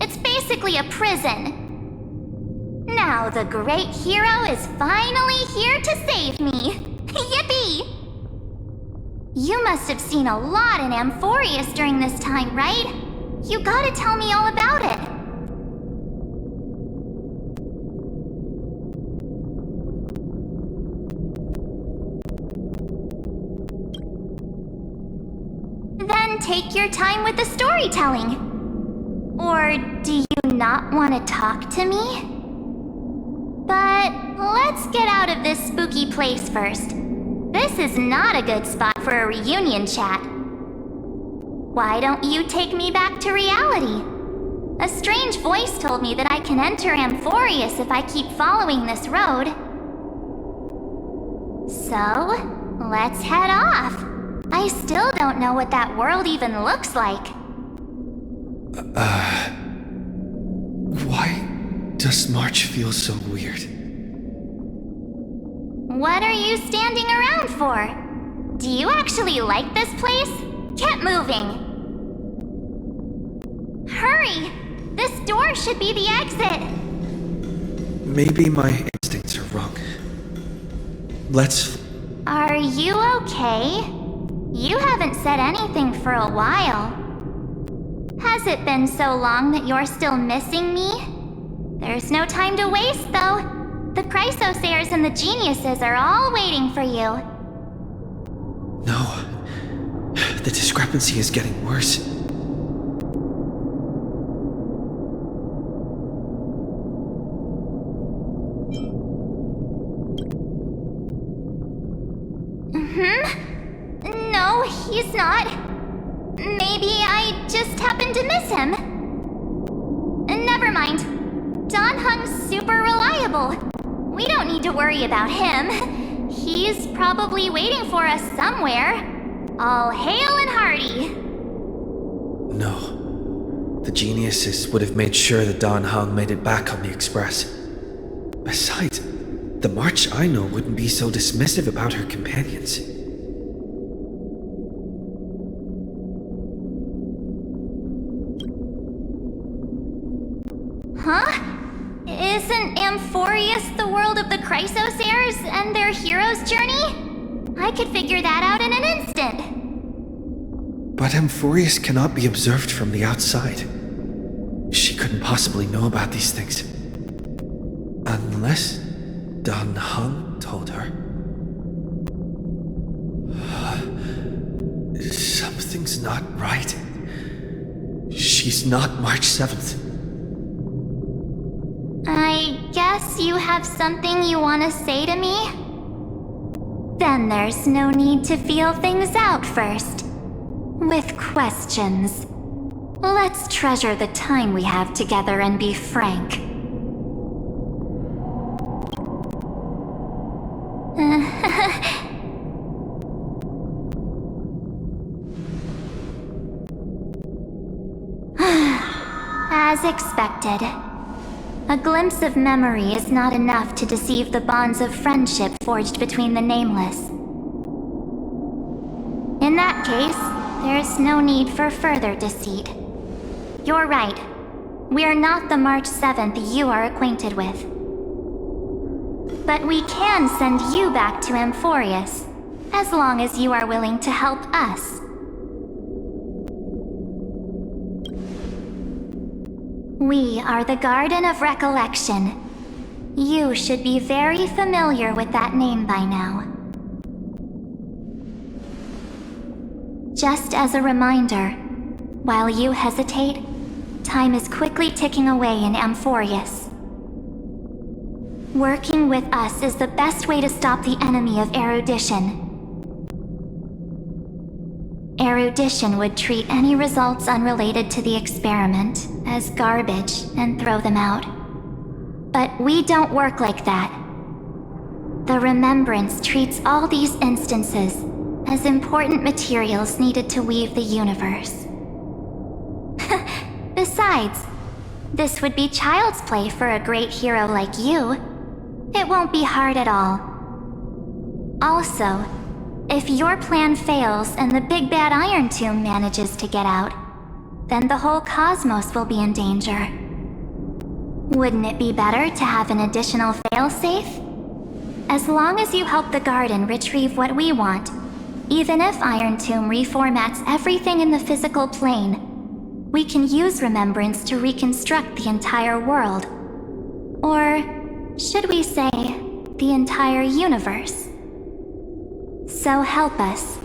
It's basically a prison. Now the great hero is finally here to save me. Yippee! You must have seen a lot in Amphorius during this time, right? You gotta tell me all about it. Then take your time with the storytelling. Or do you not want to talk to me? But let's get out of this spooky place first. This is not a good spot for a reunion chat. Why don't you take me back to reality? A strange voice told me that I can enter Amphorius if I keep following this road. So, let's head off. I still don't know what that world even looks like. Why does March feel so weird? What are you standing around for? Do you actually like this place? Get moving! Hurry! This door should be the exit! Maybe my instincts are wrong. Let's... Are you okay? You haven't said anything for a while. Has it been so long that you're still missing me? There's no time to waste, though. The Chrysosairs and the Geniuses are all waiting for you. No. The discrepancy is getting worse. No, he's not. Maybe I just happened to miss him. Never mind. Don Hung's super reliable. We don't need to worry about him. He's probably waiting for us somewhere. All hail and hearty. No. The Geniuses would have made sure that Don Hung made it back on the Express. Besides, the March I know wouldn't be so dismissive about her companions. Huh? Isn't Amphorius the world of the Chrysosairs and their hero's journey? I could figure that out in an instant. But Amphorius cannot be observed from the outside. She couldn't possibly know about these things. Unless Don Hung told her. Something Something's not right. She's not March 7th. I guess you have something you want to say to me? Then there's no need to feel things out first. With questions. Let's treasure the time we have together and be frank. As expected. A glimpse of memory is not enough to deceive the bonds of friendship forged between the Nameless. In that case, there's no need for further deceit. You're right. We're not the March 7th you are acquainted with. But we can send you back to Amphorius, as long as you are willing to help us. We are the Garden of Recollection. You should be very familiar with that name by now. Just as a reminder, while you hesitate, time is quickly ticking away in Amphorius. Working with us is the best way to stop the enemy of erudition. Erudition would treat any results unrelated to the experiment as garbage and throw them out. But we don't work like that. The Remembrance treats all these instances as important materials needed to weave the universe. Besides, this would be child's play for a great hero like you. It won't be hard at all. Also, if your plan fails and the big bad Iron Tomb manages to get out, then the whole cosmos will be in danger. Wouldn't it be better to have an additional failsafe? As long as you help the Garden retrieve what we want, even if Iron Tomb reformats everything in the physical plane, we can use Remembrance to reconstruct the entire world. Or should we say, the entire universe? So help us.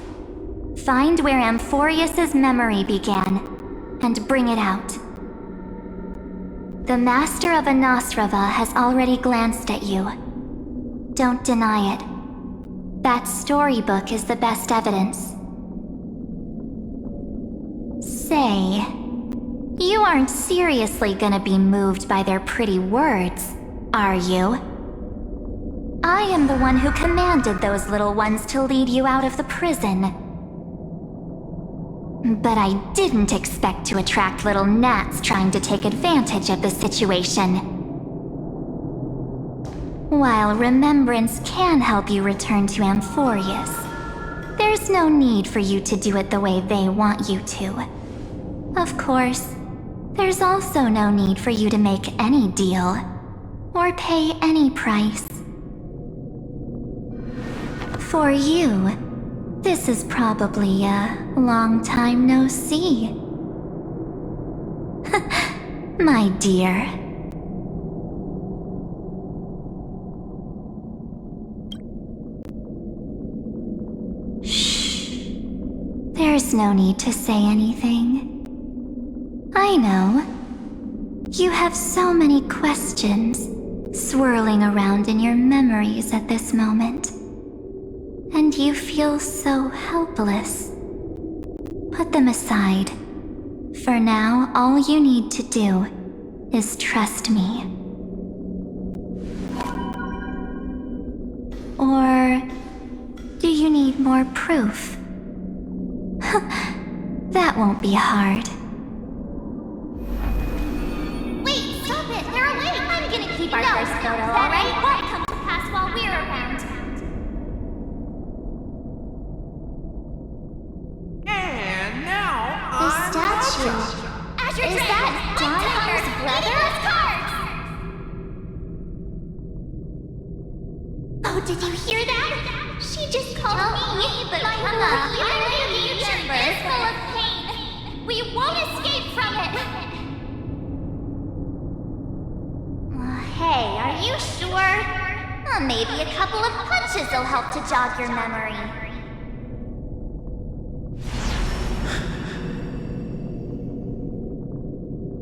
Find where Amphorius' memory began, and bring it out. The Master of Anosrava has already glanced at you. Don't deny it. That storybook is the best evidence. Say, you aren't seriously gonna be moved by their pretty words, are you? I am the one who commanded those little ones to lead you out of the prison. But I didn't expect to attract little gnats trying to take advantage of the situation. While Remembrance can help you return to Amphorius, there's no need for you to do it the way they want you to. Of course, there's also no need for you to make any deal, or pay any price. For you, this is probably a long time no see. My dear. Shh. There's no need to say anything. I know. You have so many questions swirling around in your memories at this moment. And you feel so helpless. Put them aside. For now, all you need to do is trust me. Or do you need more proof? That won't be hard. Wait, stop it! They're awake! I'm gonna keep our first photo, alright? What come to pass while we're around? The statue. Is that Donahum's brother? Oh, did you hear that? She just called me, but my iron future is full of pain. We won't escape from it. Hey, are you sure? Maybe a couple of punches will help to jog your memory.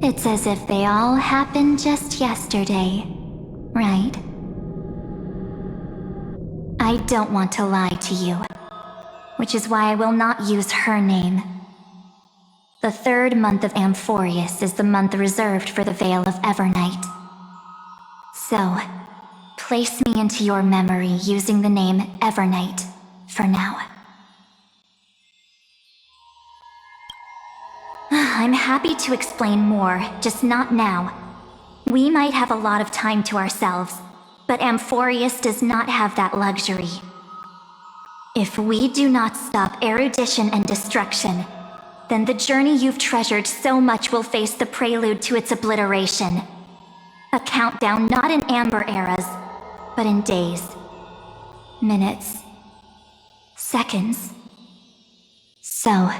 It's as if they all happened just yesterday, right? I don't want to lie to you, which is why I will not use her name. The third month of Amphorius is the month reserved for the Veil of Evernight. So, place me into your memory using the name Evernight for now. I'm happy to explain more, just not now. We might have a lot of time to ourselves, but Amphorius does not have that luxury. If we do not stop erudition and destruction, then the journey you've treasured so much will face the prelude to its obliteration. A countdown not in amber eras, but in days, minutes, seconds. So,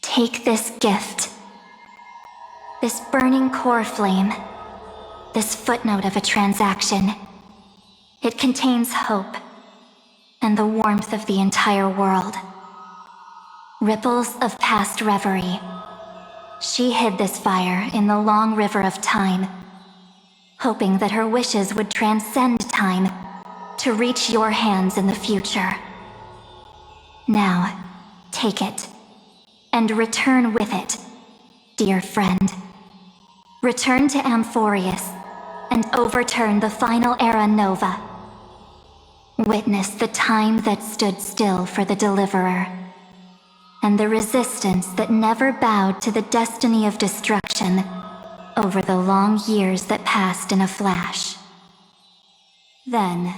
take this gift. This burning core flame. This footnote of a transaction. It contains hope, and the warmth of the entire world. Ripples of past reverie. She hid this fire in the long river of time, hoping that her wishes would transcend time to reach your hands in the future. Now, take it, and return with it, dear friend. Return to Amphorius, and overturn the final era Nova. Witness the time that stood still for the Deliverer, and the resistance that never bowed to the destiny of destruction over the long years that passed in a flash. Then,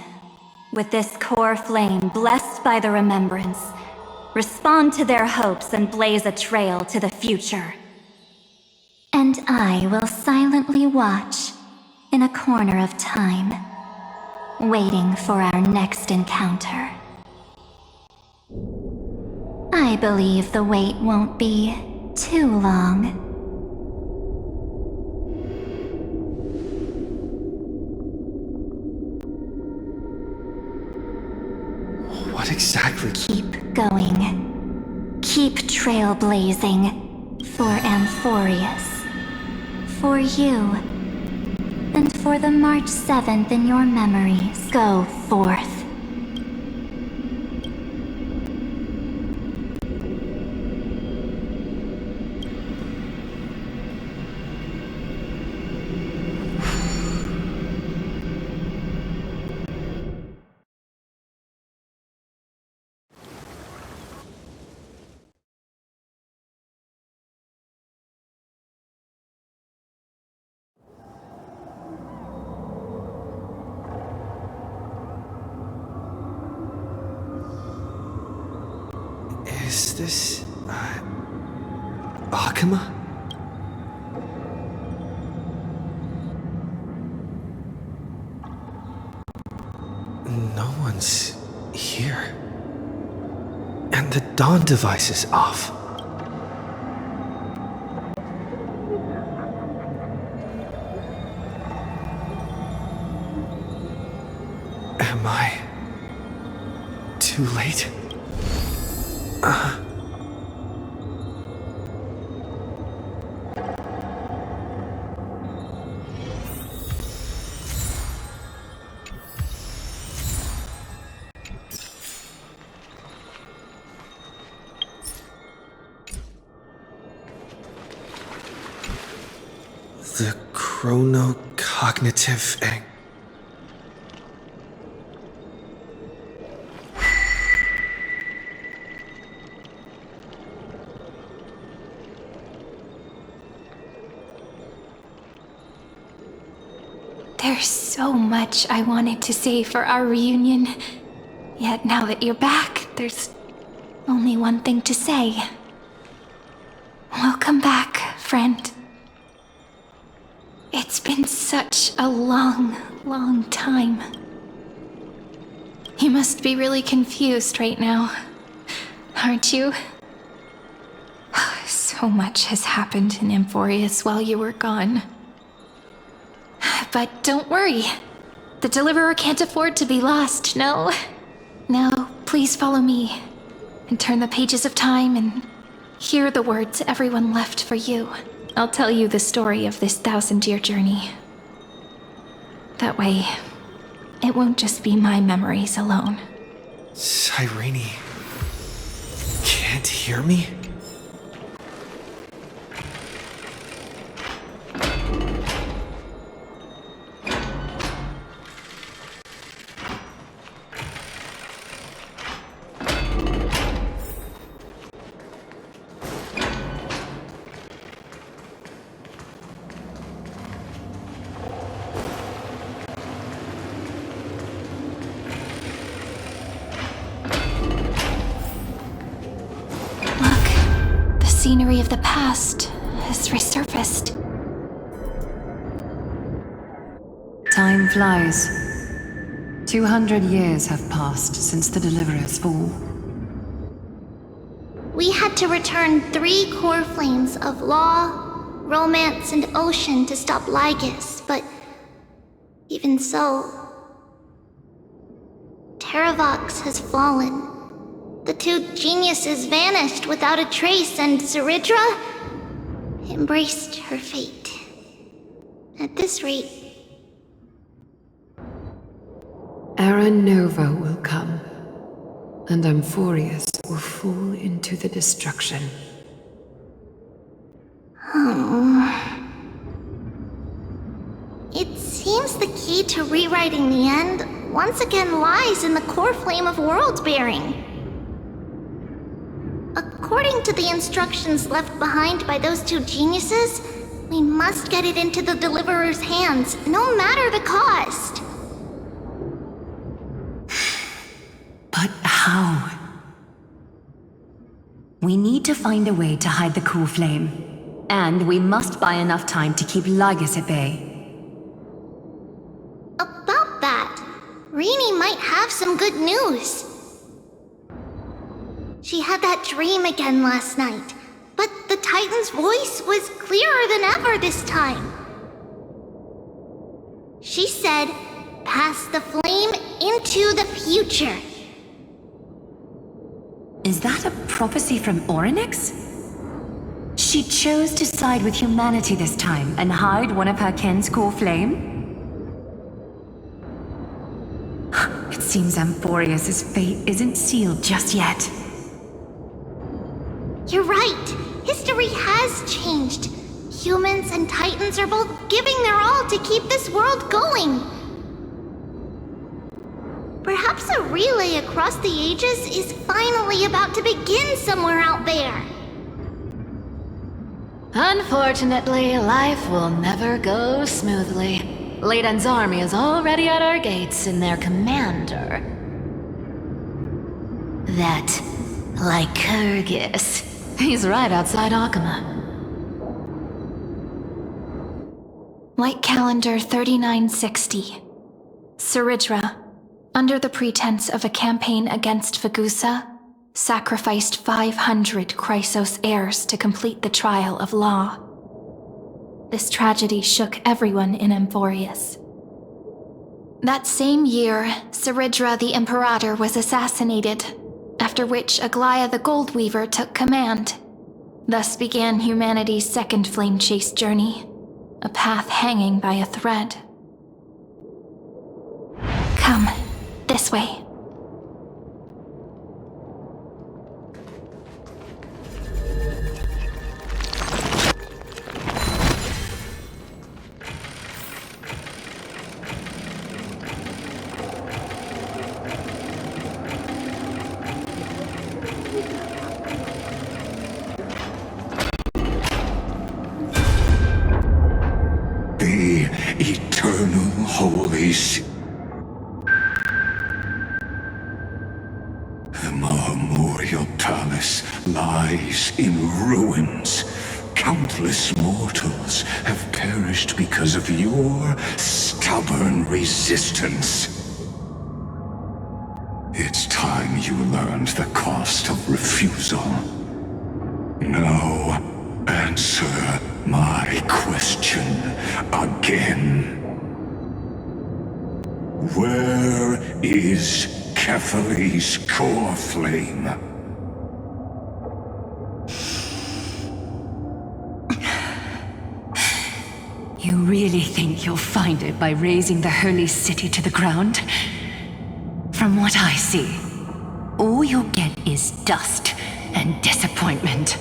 with this core flame blessed by the remembrance, respond to their hopes and blaze a trail to the future. And I will silently watch in a corner of time, waiting for our next encounter. I believe the wait won't be too long. What exactly? Keep going. Keep trailblazing for Amphorius. For you. And for the March 7th in your memories. Go forth. Is this... Akuma? No one's here. And the dawn device is off. Am I... too late? The chronocognitive egg. There's so much I wanted to say for our reunion. Yet now that you're back, there's only one thing to say. Welcome back, friend. It's been such a long, long time. You must be really confused right now, aren't you? So much has happened in Amphorius while you were gone. But don't worry. The Deliverer can't afford to be lost, no? Now, please follow me, and turn the pages of time and hear the words everyone left for you. I'll tell you the story of this 1,000-year journey. That way, it won't just be my memories alone. Cyrene, can't hear me? Scenery of the past has resurfaced. Time flies. 200 years have passed since the Deliverer's fall. We had to return 3 core flames of law, romance, and ocean to stop Lygus, but even so, Terravox has fallen. The 2 geniuses vanished without a trace, and Zeridra embraced her fate. At this rate... Era Nova will come, and Amphorius will fall into the destruction. It seems the key to rewriting the end once again lies in the core flame of world-bearing. According to the instructions left behind by those 2 geniuses, we must get it into the Deliverer's hands, no matter the cost. But how? We need to find a way to hide the core flame. And we must buy enough time to keep Lygus at bay. About that, Rini might have some good news. She had that dream again last night, but the Titan's voice was clearer than ever this time. She said, "Pass the flame into the future." Is that a prophecy from Orynyx? She chose to side with humanity this time and hide one of her kin's core flame? It seems Amphorius' fate isn't sealed just yet. You're right. History has changed. Humans and Titans are both giving their all to keep this world going. Perhaps a relay across the ages is finally about to begin somewhere out there. Unfortunately, life will never go smoothly. Leiden's army is already at our gates, and their commander... that Lycurgus. He's right outside Akama. Light calendar 3960. Zeridra, under the pretense of a campaign against Vagusa, sacrificed 500 Chrysos heirs to complete the trial of law. This tragedy shook everyone in Amphorius. That same year, Zeridra the Imperator was assassinated, after which Aglaia the Goldweaver took command. Thus began humanity's second flame chase journey, a path hanging by a thread. Come, this way. The eternal holy sea. The memorial palace lies in ruins. Countless mortals have perished because of your stubborn resistance. It's time you learned the cost of refusal. Now, answer my question again. Where is Kefali's core flame? You really think you'll find it by razing the holy city to the ground? From what I see, all you'll get is dust and disappointment.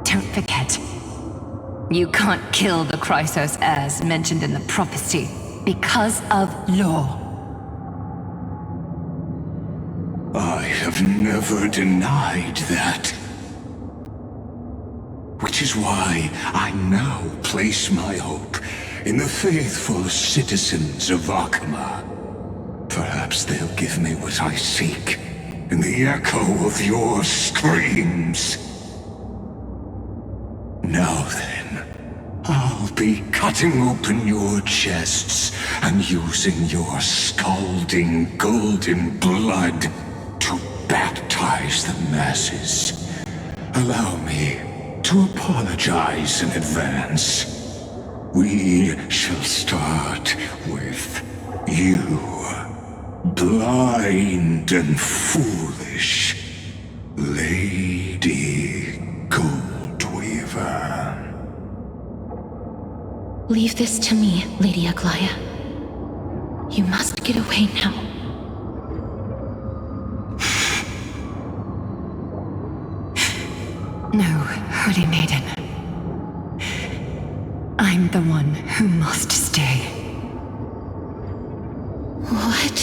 Don't forget, you can't kill the Chrysos heirs mentioned in the prophecy because of law. I have never denied that. Which is why I now place my hope in the faithful citizens of Akama. Perhaps they'll give me what I seek in the echo of your screams. Now then, I'll be cutting open your chests and using your scalding golden blood to baptize the masses. Allow me to apologize in advance. We shall start with you, blind and foolish Lady Goldweaver. Leave this to me, Lady Aglaya. You must get away now. No, Holy Maiden. I'm the one who must stay. What?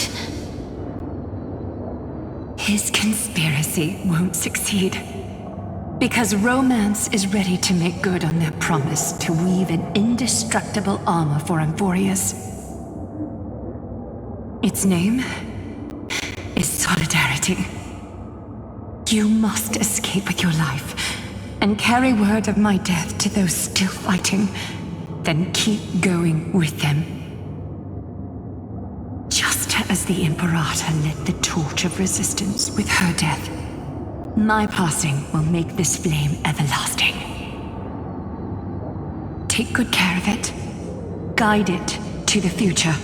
His conspiracy won't succeed. Because Romance is ready to make good on their promise to weave an indestructible armor for Amphorius. Its name is Solidarity. You must escape with your life and carry word of my death to those still fighting, then keep going with them. Just as the Imperator lit the torch of resistance with her death, my passing will make this flame everlasting. Take good care of it, guide it to the future,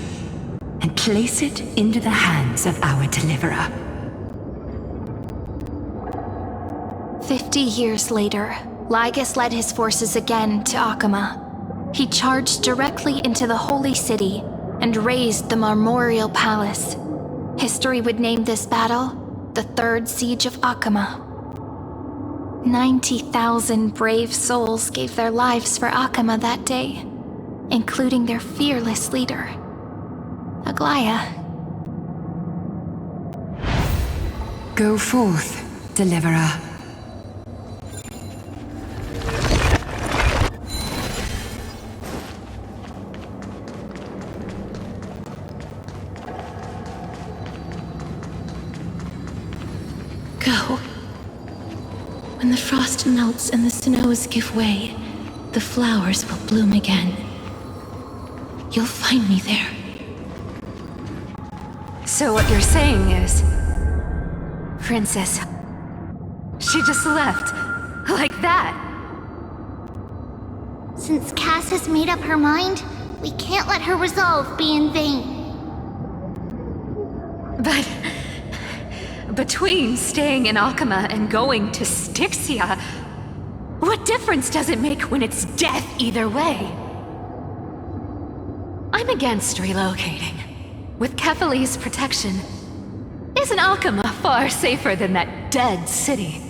and place it into the hands of our deliverer. 50 years later, Lygus led his forces again to Akama. He charged directly into the Holy City and razed the Marmorial Palace. History would name this battle the Third Siege of Akama. 90,000 brave souls gave their lives for Akama that day, including their fearless leader, Aglaya. Go forth, deliverer. Go. When the frost melts and the snows give way, the flowers will bloom again. You'll find me there. So what you're saying is... Princess... she just left. Like that. Since Cass has made up her mind, we can't let her resolve be in vain. But... between staying in Akama and going to Styxia, what difference does it make when it's death either way? I'm against relocating. With Kephale's protection, isn't Akama far safer than that dead city?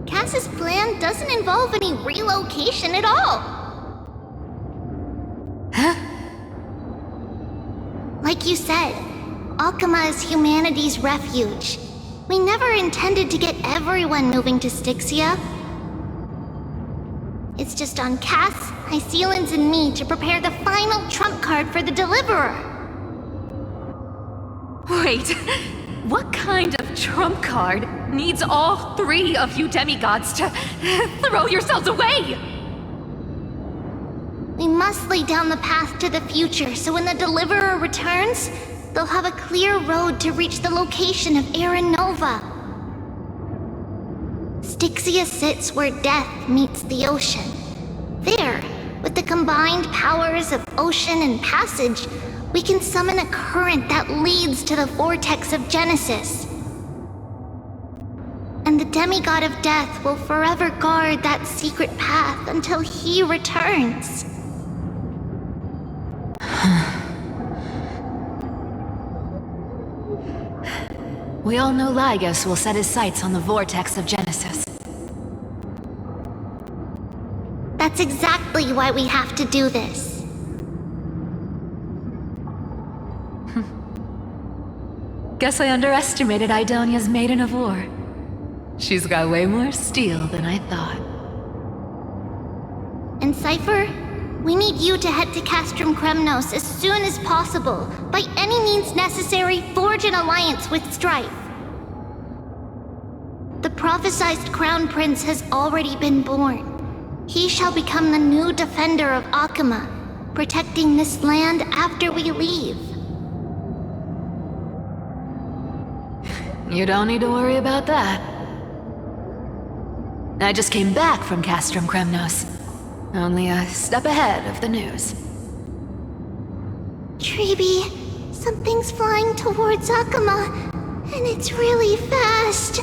Cass's plan doesn't involve any relocation at all. Huh? Like you said, Akama is humanity's refuge. We never intended to get everyone moving to Styxia. It's just on Cass, Hysealans, and me to prepare the final trump card for the Deliverer. Wait, what kind of trump card needs all three of you demigods to throw yourselves away? We must lay down the path to the future so when the Deliverer returns, they'll have a clear road to reach the location of Aaron Nova. Styxia sits where death meets the ocean. There, with the combined powers of ocean and passage, we can summon a current that leads to the vortex of Genesis. And the demigod of death will forever guard that secret path until he returns. We all know Lygus will set his sights on the vortex of Genesis. That's exactly why we have to do this. Guess I underestimated Idonia's Maiden of War. She's got way more steel than I thought. And Cypher, we need you to head to Castrum Kremnos as soon as possible. By any means necessary, forge an alliance with Strife. The prophesized Crown Prince has already been born. He shall become the new defender of Akama, protecting this land after we leave. You don't need to worry about that. I just came back from Castrum Kremnos. Only a step ahead of the news. Treeby, something's flying towards Akama, and it's really fast.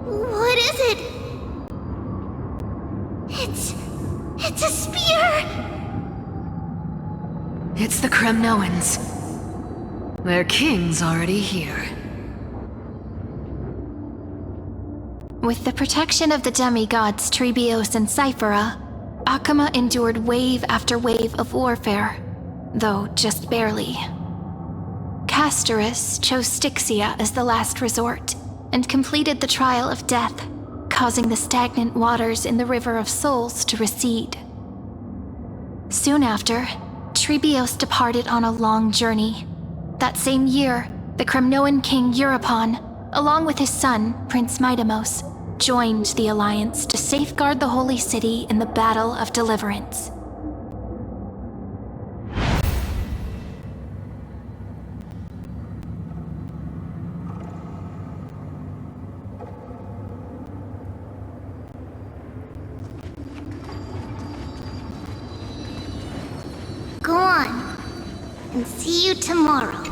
What is it? It's a spear! It's the Kremnoans. Their king's already here. With the protection of the demigods Trebios and Cyphera, Akama endured wave after wave of warfare, though just barely. Castorus chose Styxia as the last resort, and completed the trial of death, causing the stagnant waters in the River of Souls to recede. Soon after, Trebios departed on a long journey. That same year, the Kremnoan king Euripon, along with his son, Prince Midamos, joined the alliance to safeguard the holy city in the Battle of Deliverance. Go on, and see you tomorrow.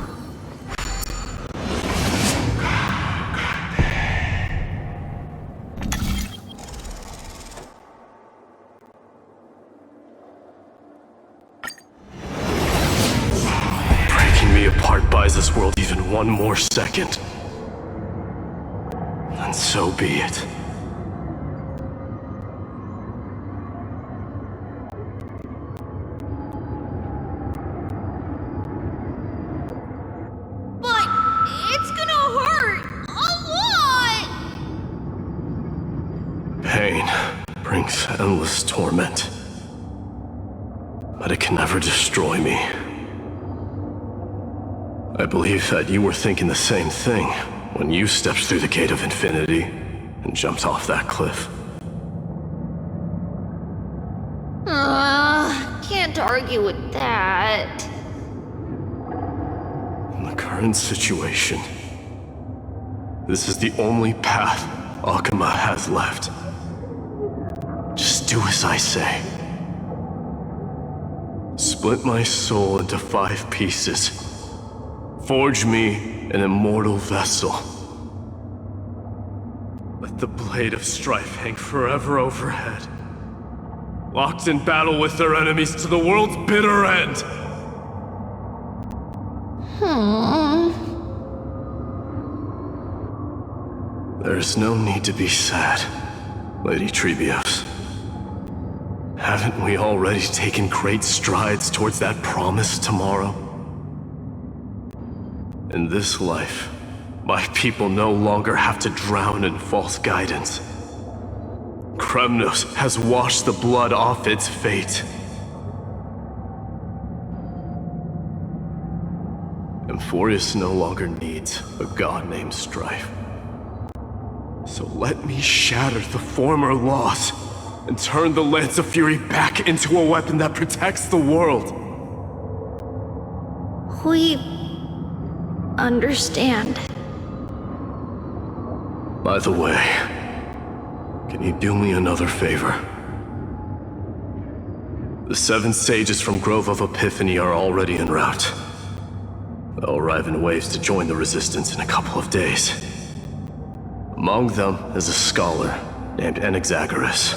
Breaking me apart buys this world even one more second. And so be it. Pain brings endless torment, but it can never destroy me. I believe that you were thinking the same thing when you stepped through the gate of infinity and jumped off that cliff. Can't argue with that. In the current situation, this is the only path Akama has left. Just do as I say. Split my soul into 5 pieces. Forge me an immortal vessel. Let the blade of strife hang forever overhead. Locked in battle with their enemies to the world's bitter end. There's no need to be sad, Lady Trebios. Haven't we already taken great strides towards that promised tomorrow? In this life, my people no longer have to drown in false guidance. Kremnos has washed the blood off its fate. Emphorius no longer needs a god named Strife. So let me shatter the former laws and turn the Lance of Fury back into a weapon that protects the world. We understand. By the way, can you do me another favor? The 7 sages from Grove of Epiphany are already en route. They'll arrive in waves to join the resistance in a couple of days. Among them is a scholar named Anaxagoras.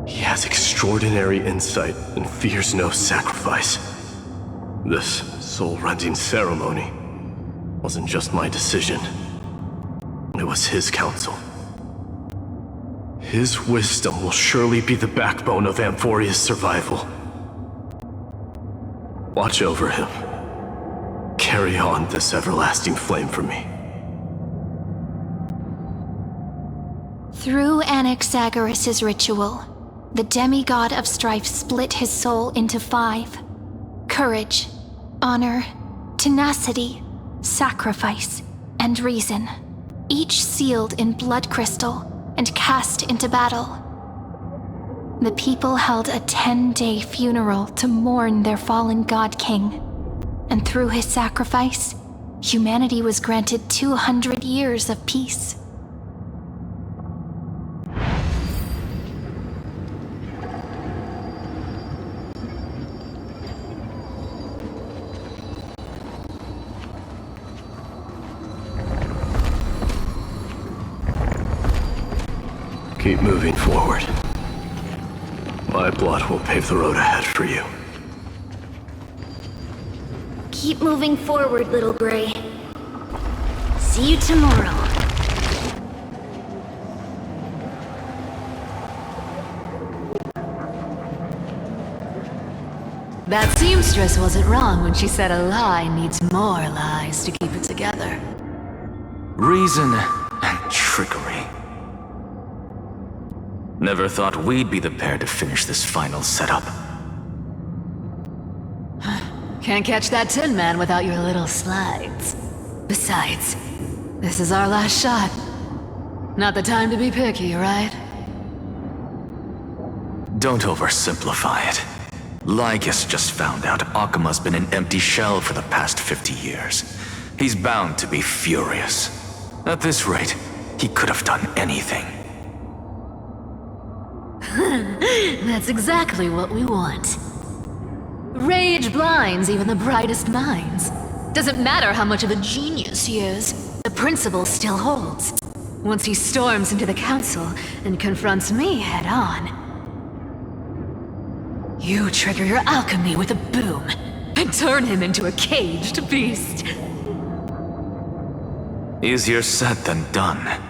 He has extraordinary insight and fears no sacrifice. This soul-rending ceremony wasn't just my decision. It was his counsel. His wisdom will surely be the backbone of Amphoria's survival. Watch over him. Carry on this everlasting flame for me. Through Anaxagoras' ritual, the demigod of strife split his soul into 5. Courage, honor, tenacity, sacrifice, and reason, each sealed in blood crystal and cast into battle. The people held a 10-day funeral to mourn their fallen god king, and through his sacrifice, humanity was granted 200 years of peace. Keep moving forward. My blood will pave the road ahead for you. Keep moving forward, little Gray. See you tomorrow. That seamstress wasn't wrong when she said a lie needs more lies to keep it together. Reason and trickery. Never thought we'd be the pair to finish this final setup. Can't catch that Tin Man without your little slides. Besides, this is our last shot. Not the time to be picky, right? Don't oversimplify it. Lycus just found out Akima's been an empty shell for the past 50 years. He's bound to be furious. At this rate, he could have done anything. That's exactly what we want. Rage blinds even the brightest minds. Doesn't matter how much of a genius he is, the principle still holds. Once he storms into the council and confronts me head on. You trigger your alchemy with a boom and turn him into a caged beast. Easier said than done.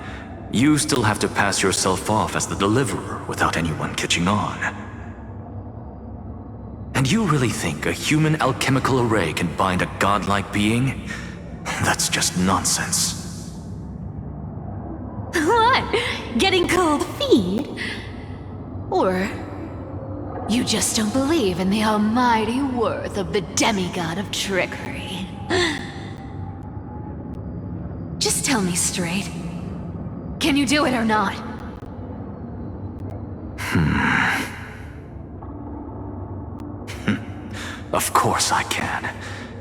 You still have to pass yourself off as the deliverer without anyone catching on. And you really think a human alchemical array can bind a godlike being? That's just nonsense. What? Getting cold feet? Or you just don't believe in the almighty worth of the demigod of trickery? Just tell me straight. Can you do it or not? Of course I can.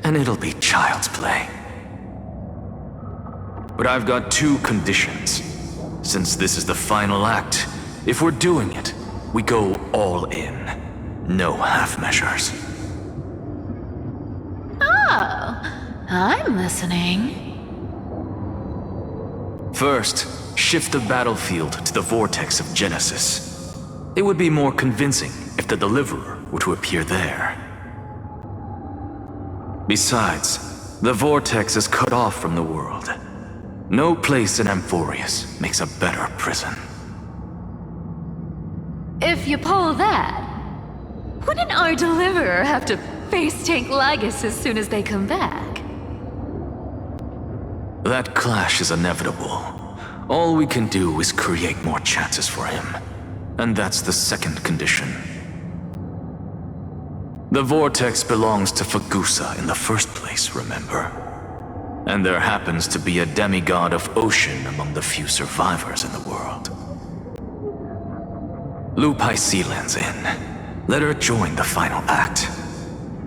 And it'll be child's play. But I've got 2 conditions. Since this is the final act, if we're doing it, we go all in. No half measures. Oh, I'm listening. First, shift the battlefield to the vortex of Genesis. It would be more convincing if the deliverer were to appear there. Besides, the vortex is cut off from the world. No place in Amphorius makes a better prison. If you pull that, wouldn't our deliverer have to face tank Lygus as soon as they come back? That clash is inevitable. All we can do is create more chances for him. And that's the second condition. The vortex belongs to Fagusa in the first place, remember? And there happens to be a demigod of ocean among the few survivors in the world. Loop Sealand's in. Let her join the final act.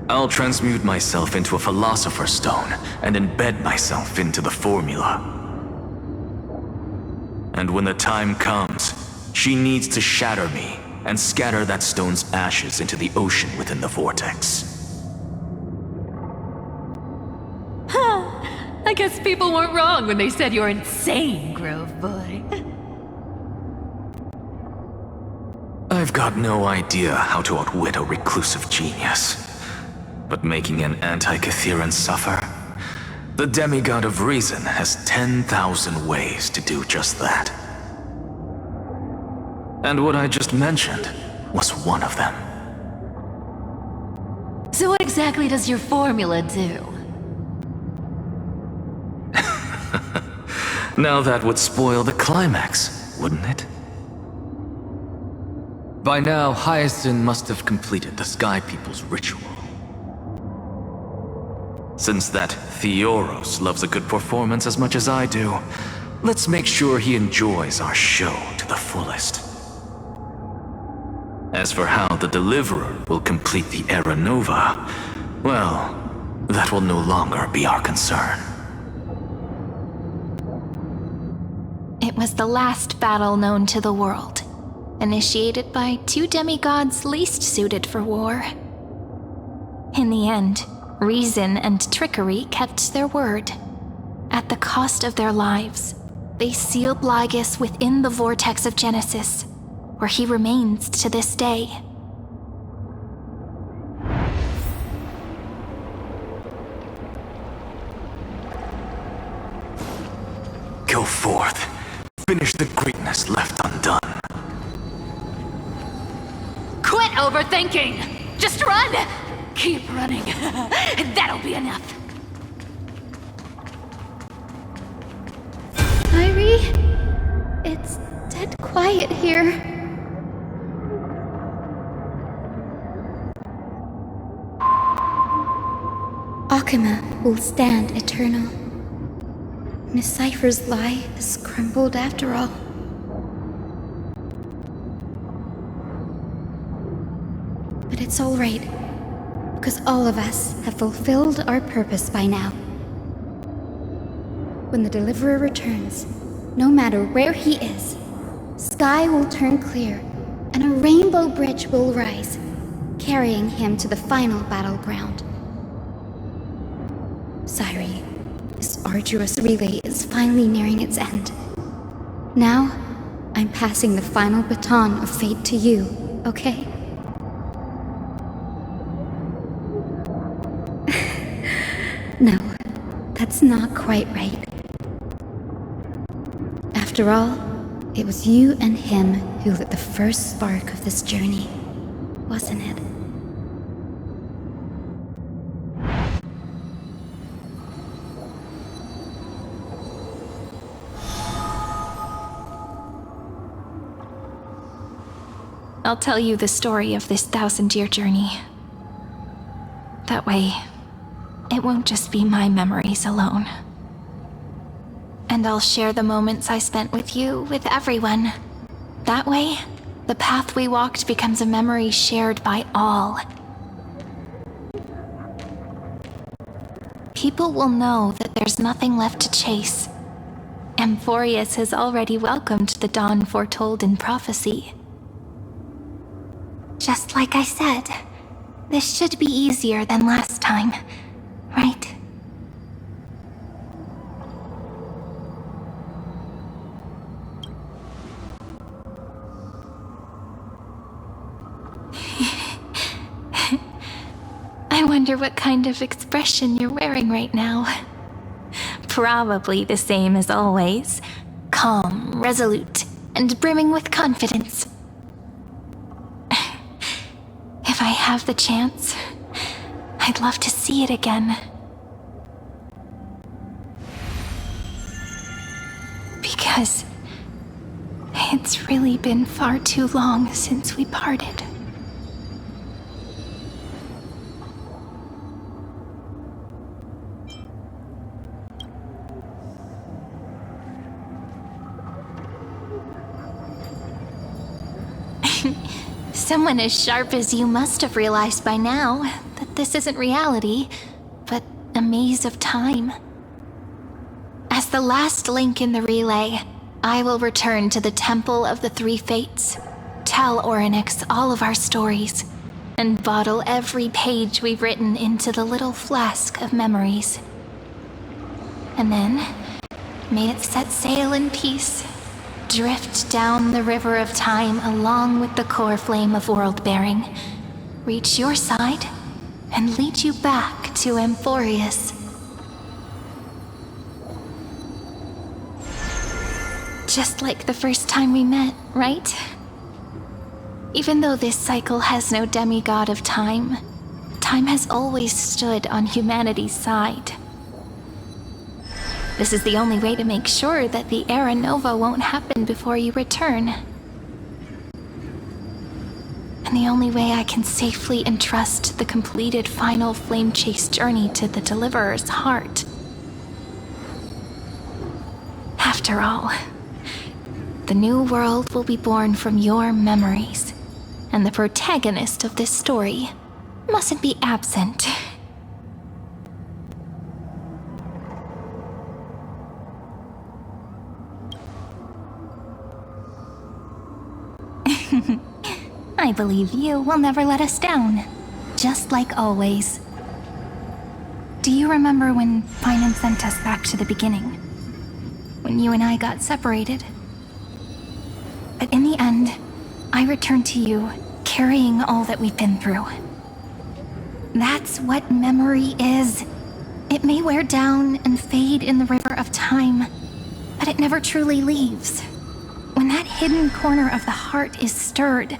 I'll transmute myself into a Philosopher's Stone and embed myself into the formula. And when the time comes, she needs to shatter me and scatter that stone's ashes into the ocean within the vortex. I guess people weren't wrong when they said you're insane, Grove Boy. I've got no idea how to outwit a reclusive genius. But making an anti-Catheran suffer? The demigod of reason has 10,000 ways to do just that. And what I just mentioned was one of them. So what exactly does your formula do? Now that would spoil the climax, wouldn't it? By now, Hyacinth must have completed the Sky People's ritual. Since that Theoros loves a good performance as much as I do, let's make sure he enjoys our show to the fullest. As for how the Deliverer will complete the Era Nova, well, that will no longer be our concern. It was the last battle known to the world, initiated by two demigods least suited for war. In the end, reason and trickery kept their word. At the cost of their lives, they sealed Lygus within the vortex of Genesis, where he remains to this day. Go forth. Finish the greatness left undone. Quit overthinking! Just run! Keep running. That'll be enough. Irie? It's dead quiet here. Akima will stand eternal. Miss Cypher's lie is crumbled after all. But it's all right, because all of us have fulfilled our purpose by now. When the Deliverer returns, no matter where he is, sky will turn clear, and a rainbow bridge will rise, carrying him to the final battleground. Cyrie, this arduous relay is finally nearing its end. Now, I'm passing the final baton of fate to you, okay? No, that's not quite right. After all, it was you and him who lit the first spark of this journey, wasn't it? I'll tell you the story of this 1,000-year journey. That way, it won't just be my memories alone. And I'll share the moments I spent with you with everyone. That way, the path we walked becomes a memory shared by all. People will know that there's nothing left to chase. Amphorius has already welcomed the dawn foretold in prophecy. Just like I said, this should be easier than last time, right? I wonder what kind of expression you're wearing right now. Probably the same as always. Calm, resolute, and brimming with confidence. If I have the chance, I'd love to see it again. Because it's really been far too long since we parted. Someone as sharp as you must have realized by now that this isn't reality, but a maze of time. As the last link in the relay, I will return to the Temple of the Three Fates, tell Orynyx all of our stories, and bottle every page we've written into the little flask of memories. And then may it set sail in peace, drift down the river of time along with the core flame of world-bearing, reach your side, and lead you back to Amphorius. Just like the first time we met, right? Even though this cycle has no demigod of time, time has always stood on humanity's side. This is the only way to make sure that the Era Nova won't happen before you return. And the only way I can safely entrust the completed final flame chase journey to the Deliverer's heart. After all, the new world will be born from your memories, and the protagonist of this story mustn't be absent. I believe you will never let us down, just like always. Do you remember when Finan sent us back to the beginning? When you and I got separated? But in the end, I returned to you, carrying all that we've been through. That's what memory is. It may wear down and fade in the river of time, but it never truly leaves. When that hidden corner of the heart is stirred,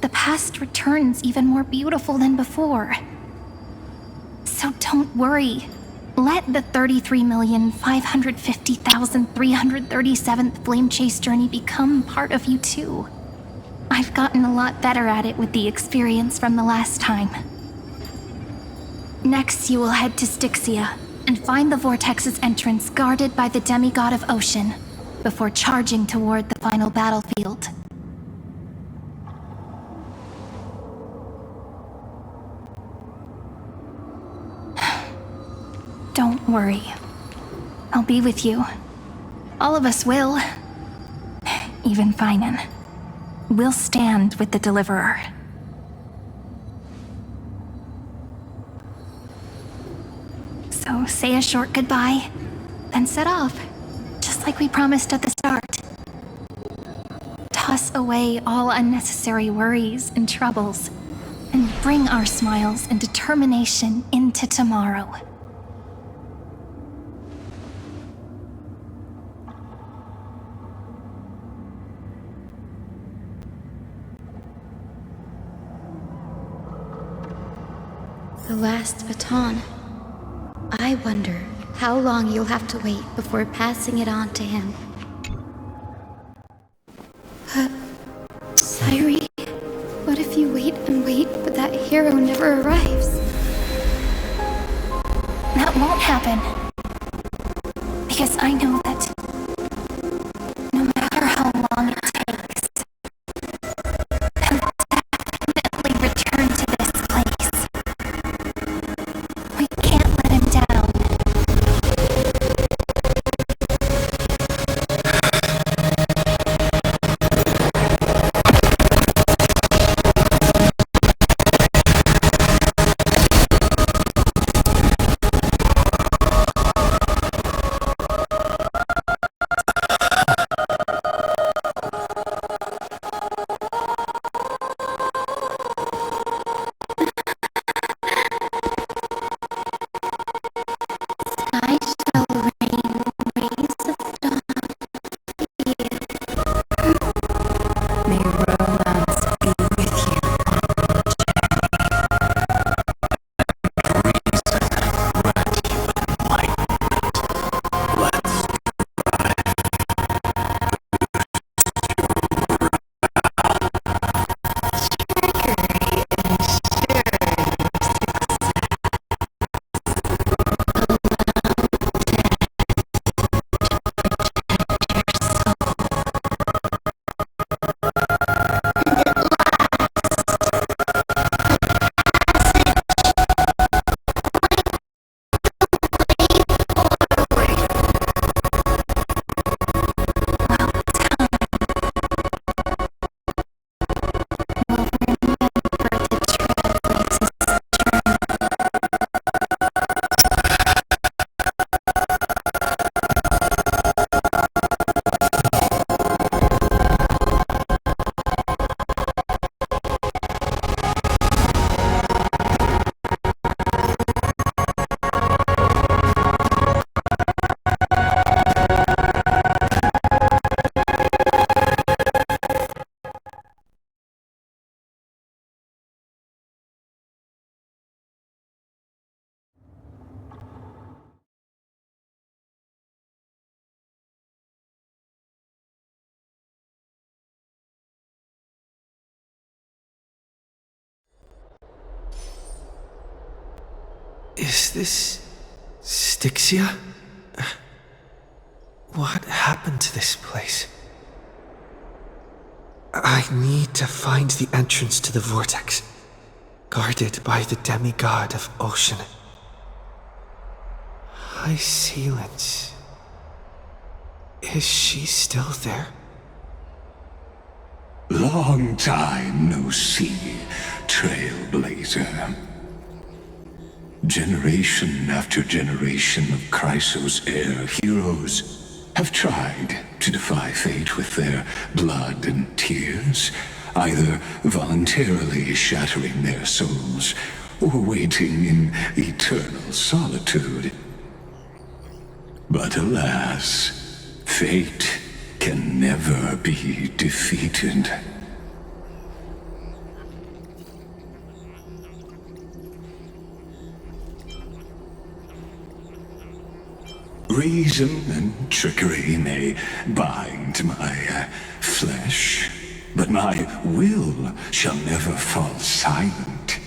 the past returns even more beautiful than before. So don't worry. Let the 33,550,337th Flame Chase journey become part of you too. I've gotten a lot better at it with the experience from the last time. Next, you will head to Styxia and find the Vortex's entrance guarded by the demigod of ocean before charging toward the final battlefield. Don't worry. I'll be with you. All of us will. Even Finan. We'll stand with the Deliverer. So say a short goodbye, then set off, just like we promised at the start. Toss away all unnecessary worries and troubles, and bring our smiles and determination into tomorrow. The last baton. I wonder how long you'll have to wait before passing it on to him. Sairi, what if you wait and wait, but that hero never arrives? That won't happen. Because I know that no matter how long it takes, he'll definitely return to this place. We can't let him down. Is this Styxia? What happened to this place? I need to find the entrance to the vortex, guarded by the demigod of ocean. High Sealants. Is she still there? Long time no see, Trailblazer. Generation after generation of Chrysos Air heroes have tried to defy fate with their blood and tears, either voluntarily shattering their souls or waiting in eternal solitude. But alas, fate can never be defeated. Reason and trickery may bind my flesh, but my will shall never fall silent.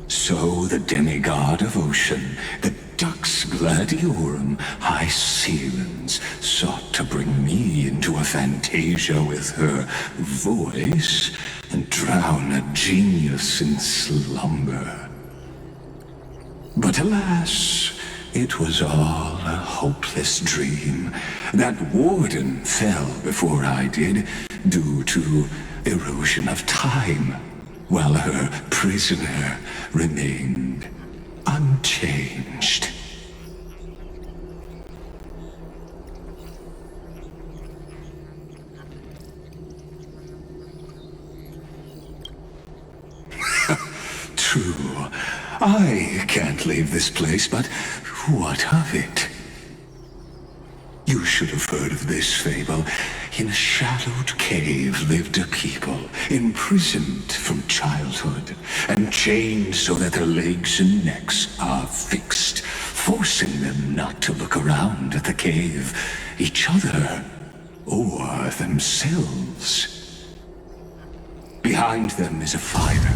So the demigod of ocean, the Dux Gladiorum High Sealants, sought to bring me into a fantasia with her voice and drown a genius in slumber. But alas, it was all a hopeless dream. That warden fell before I did, due to erosion of time, while her prisoner remained unchanged. True, I can't leave this place, but what of it? You should have heard of this fable. In a shadowed cave lived a people, imprisoned from childhood, and chained so that their legs and necks are fixed, forcing them not to look around at the cave, each other, or themselves. Behind them is a fire,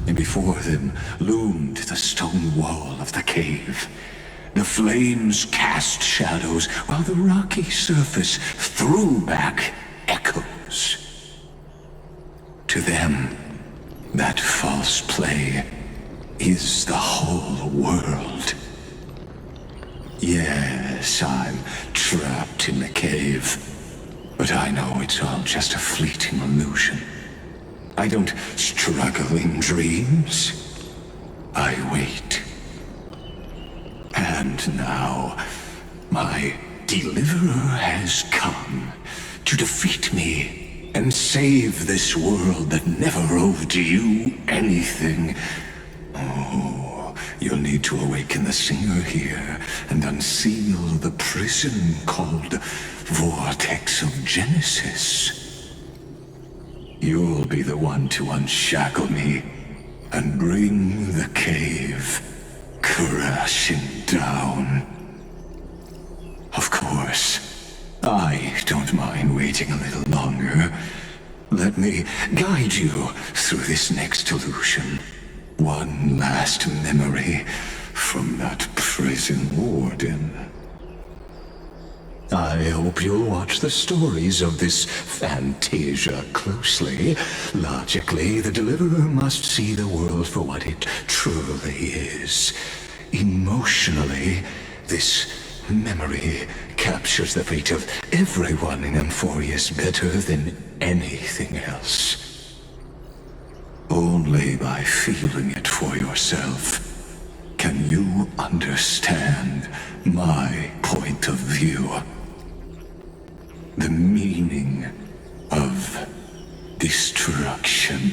and before them loomed the stone wall of the cave. The flames cast shadows, while the rocky surface threw back echoes. To them, that false play is the whole world. Yes, I'm trapped in the cave, but I know it's all just a fleeting illusion. I don't struggle in dreams. I wait. And now, my deliverer has come to defeat me and save this world that never owed you anything. Oh, you'll need to awaken the singer here and unseal the prison called Vortex of Genesis. You'll be the one to unshackle me and bring the cave crashing down. Of course, I don't mind waiting a little longer. Let me guide you through this next illusion. One last memory from that prison warden. I hope you'll watch the stories of this fantasia closely. Logically, the deliverer must see the world for what it truly is. Emotionally, this memory captures the fate of everyone in Amphorius better than anything else. Only by feeling it for yourself can you understand my point of view. The meaning of destruction.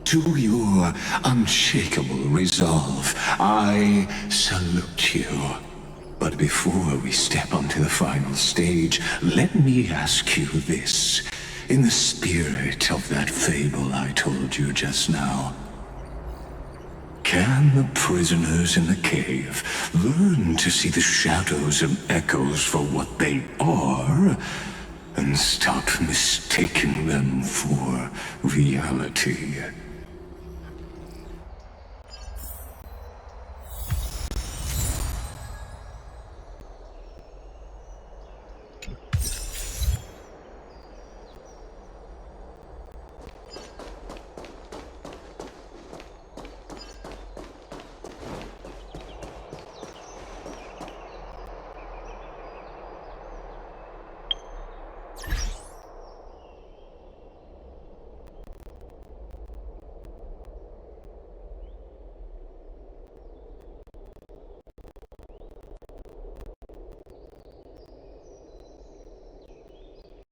To your unshakable resolve, I salute you. But before we step onto the final stage, let me ask you this. In the spirit of that fable I told you just now, can the prisoners in the cave learn to see the shadows and echoes for what they are, and start mistaking them for reality.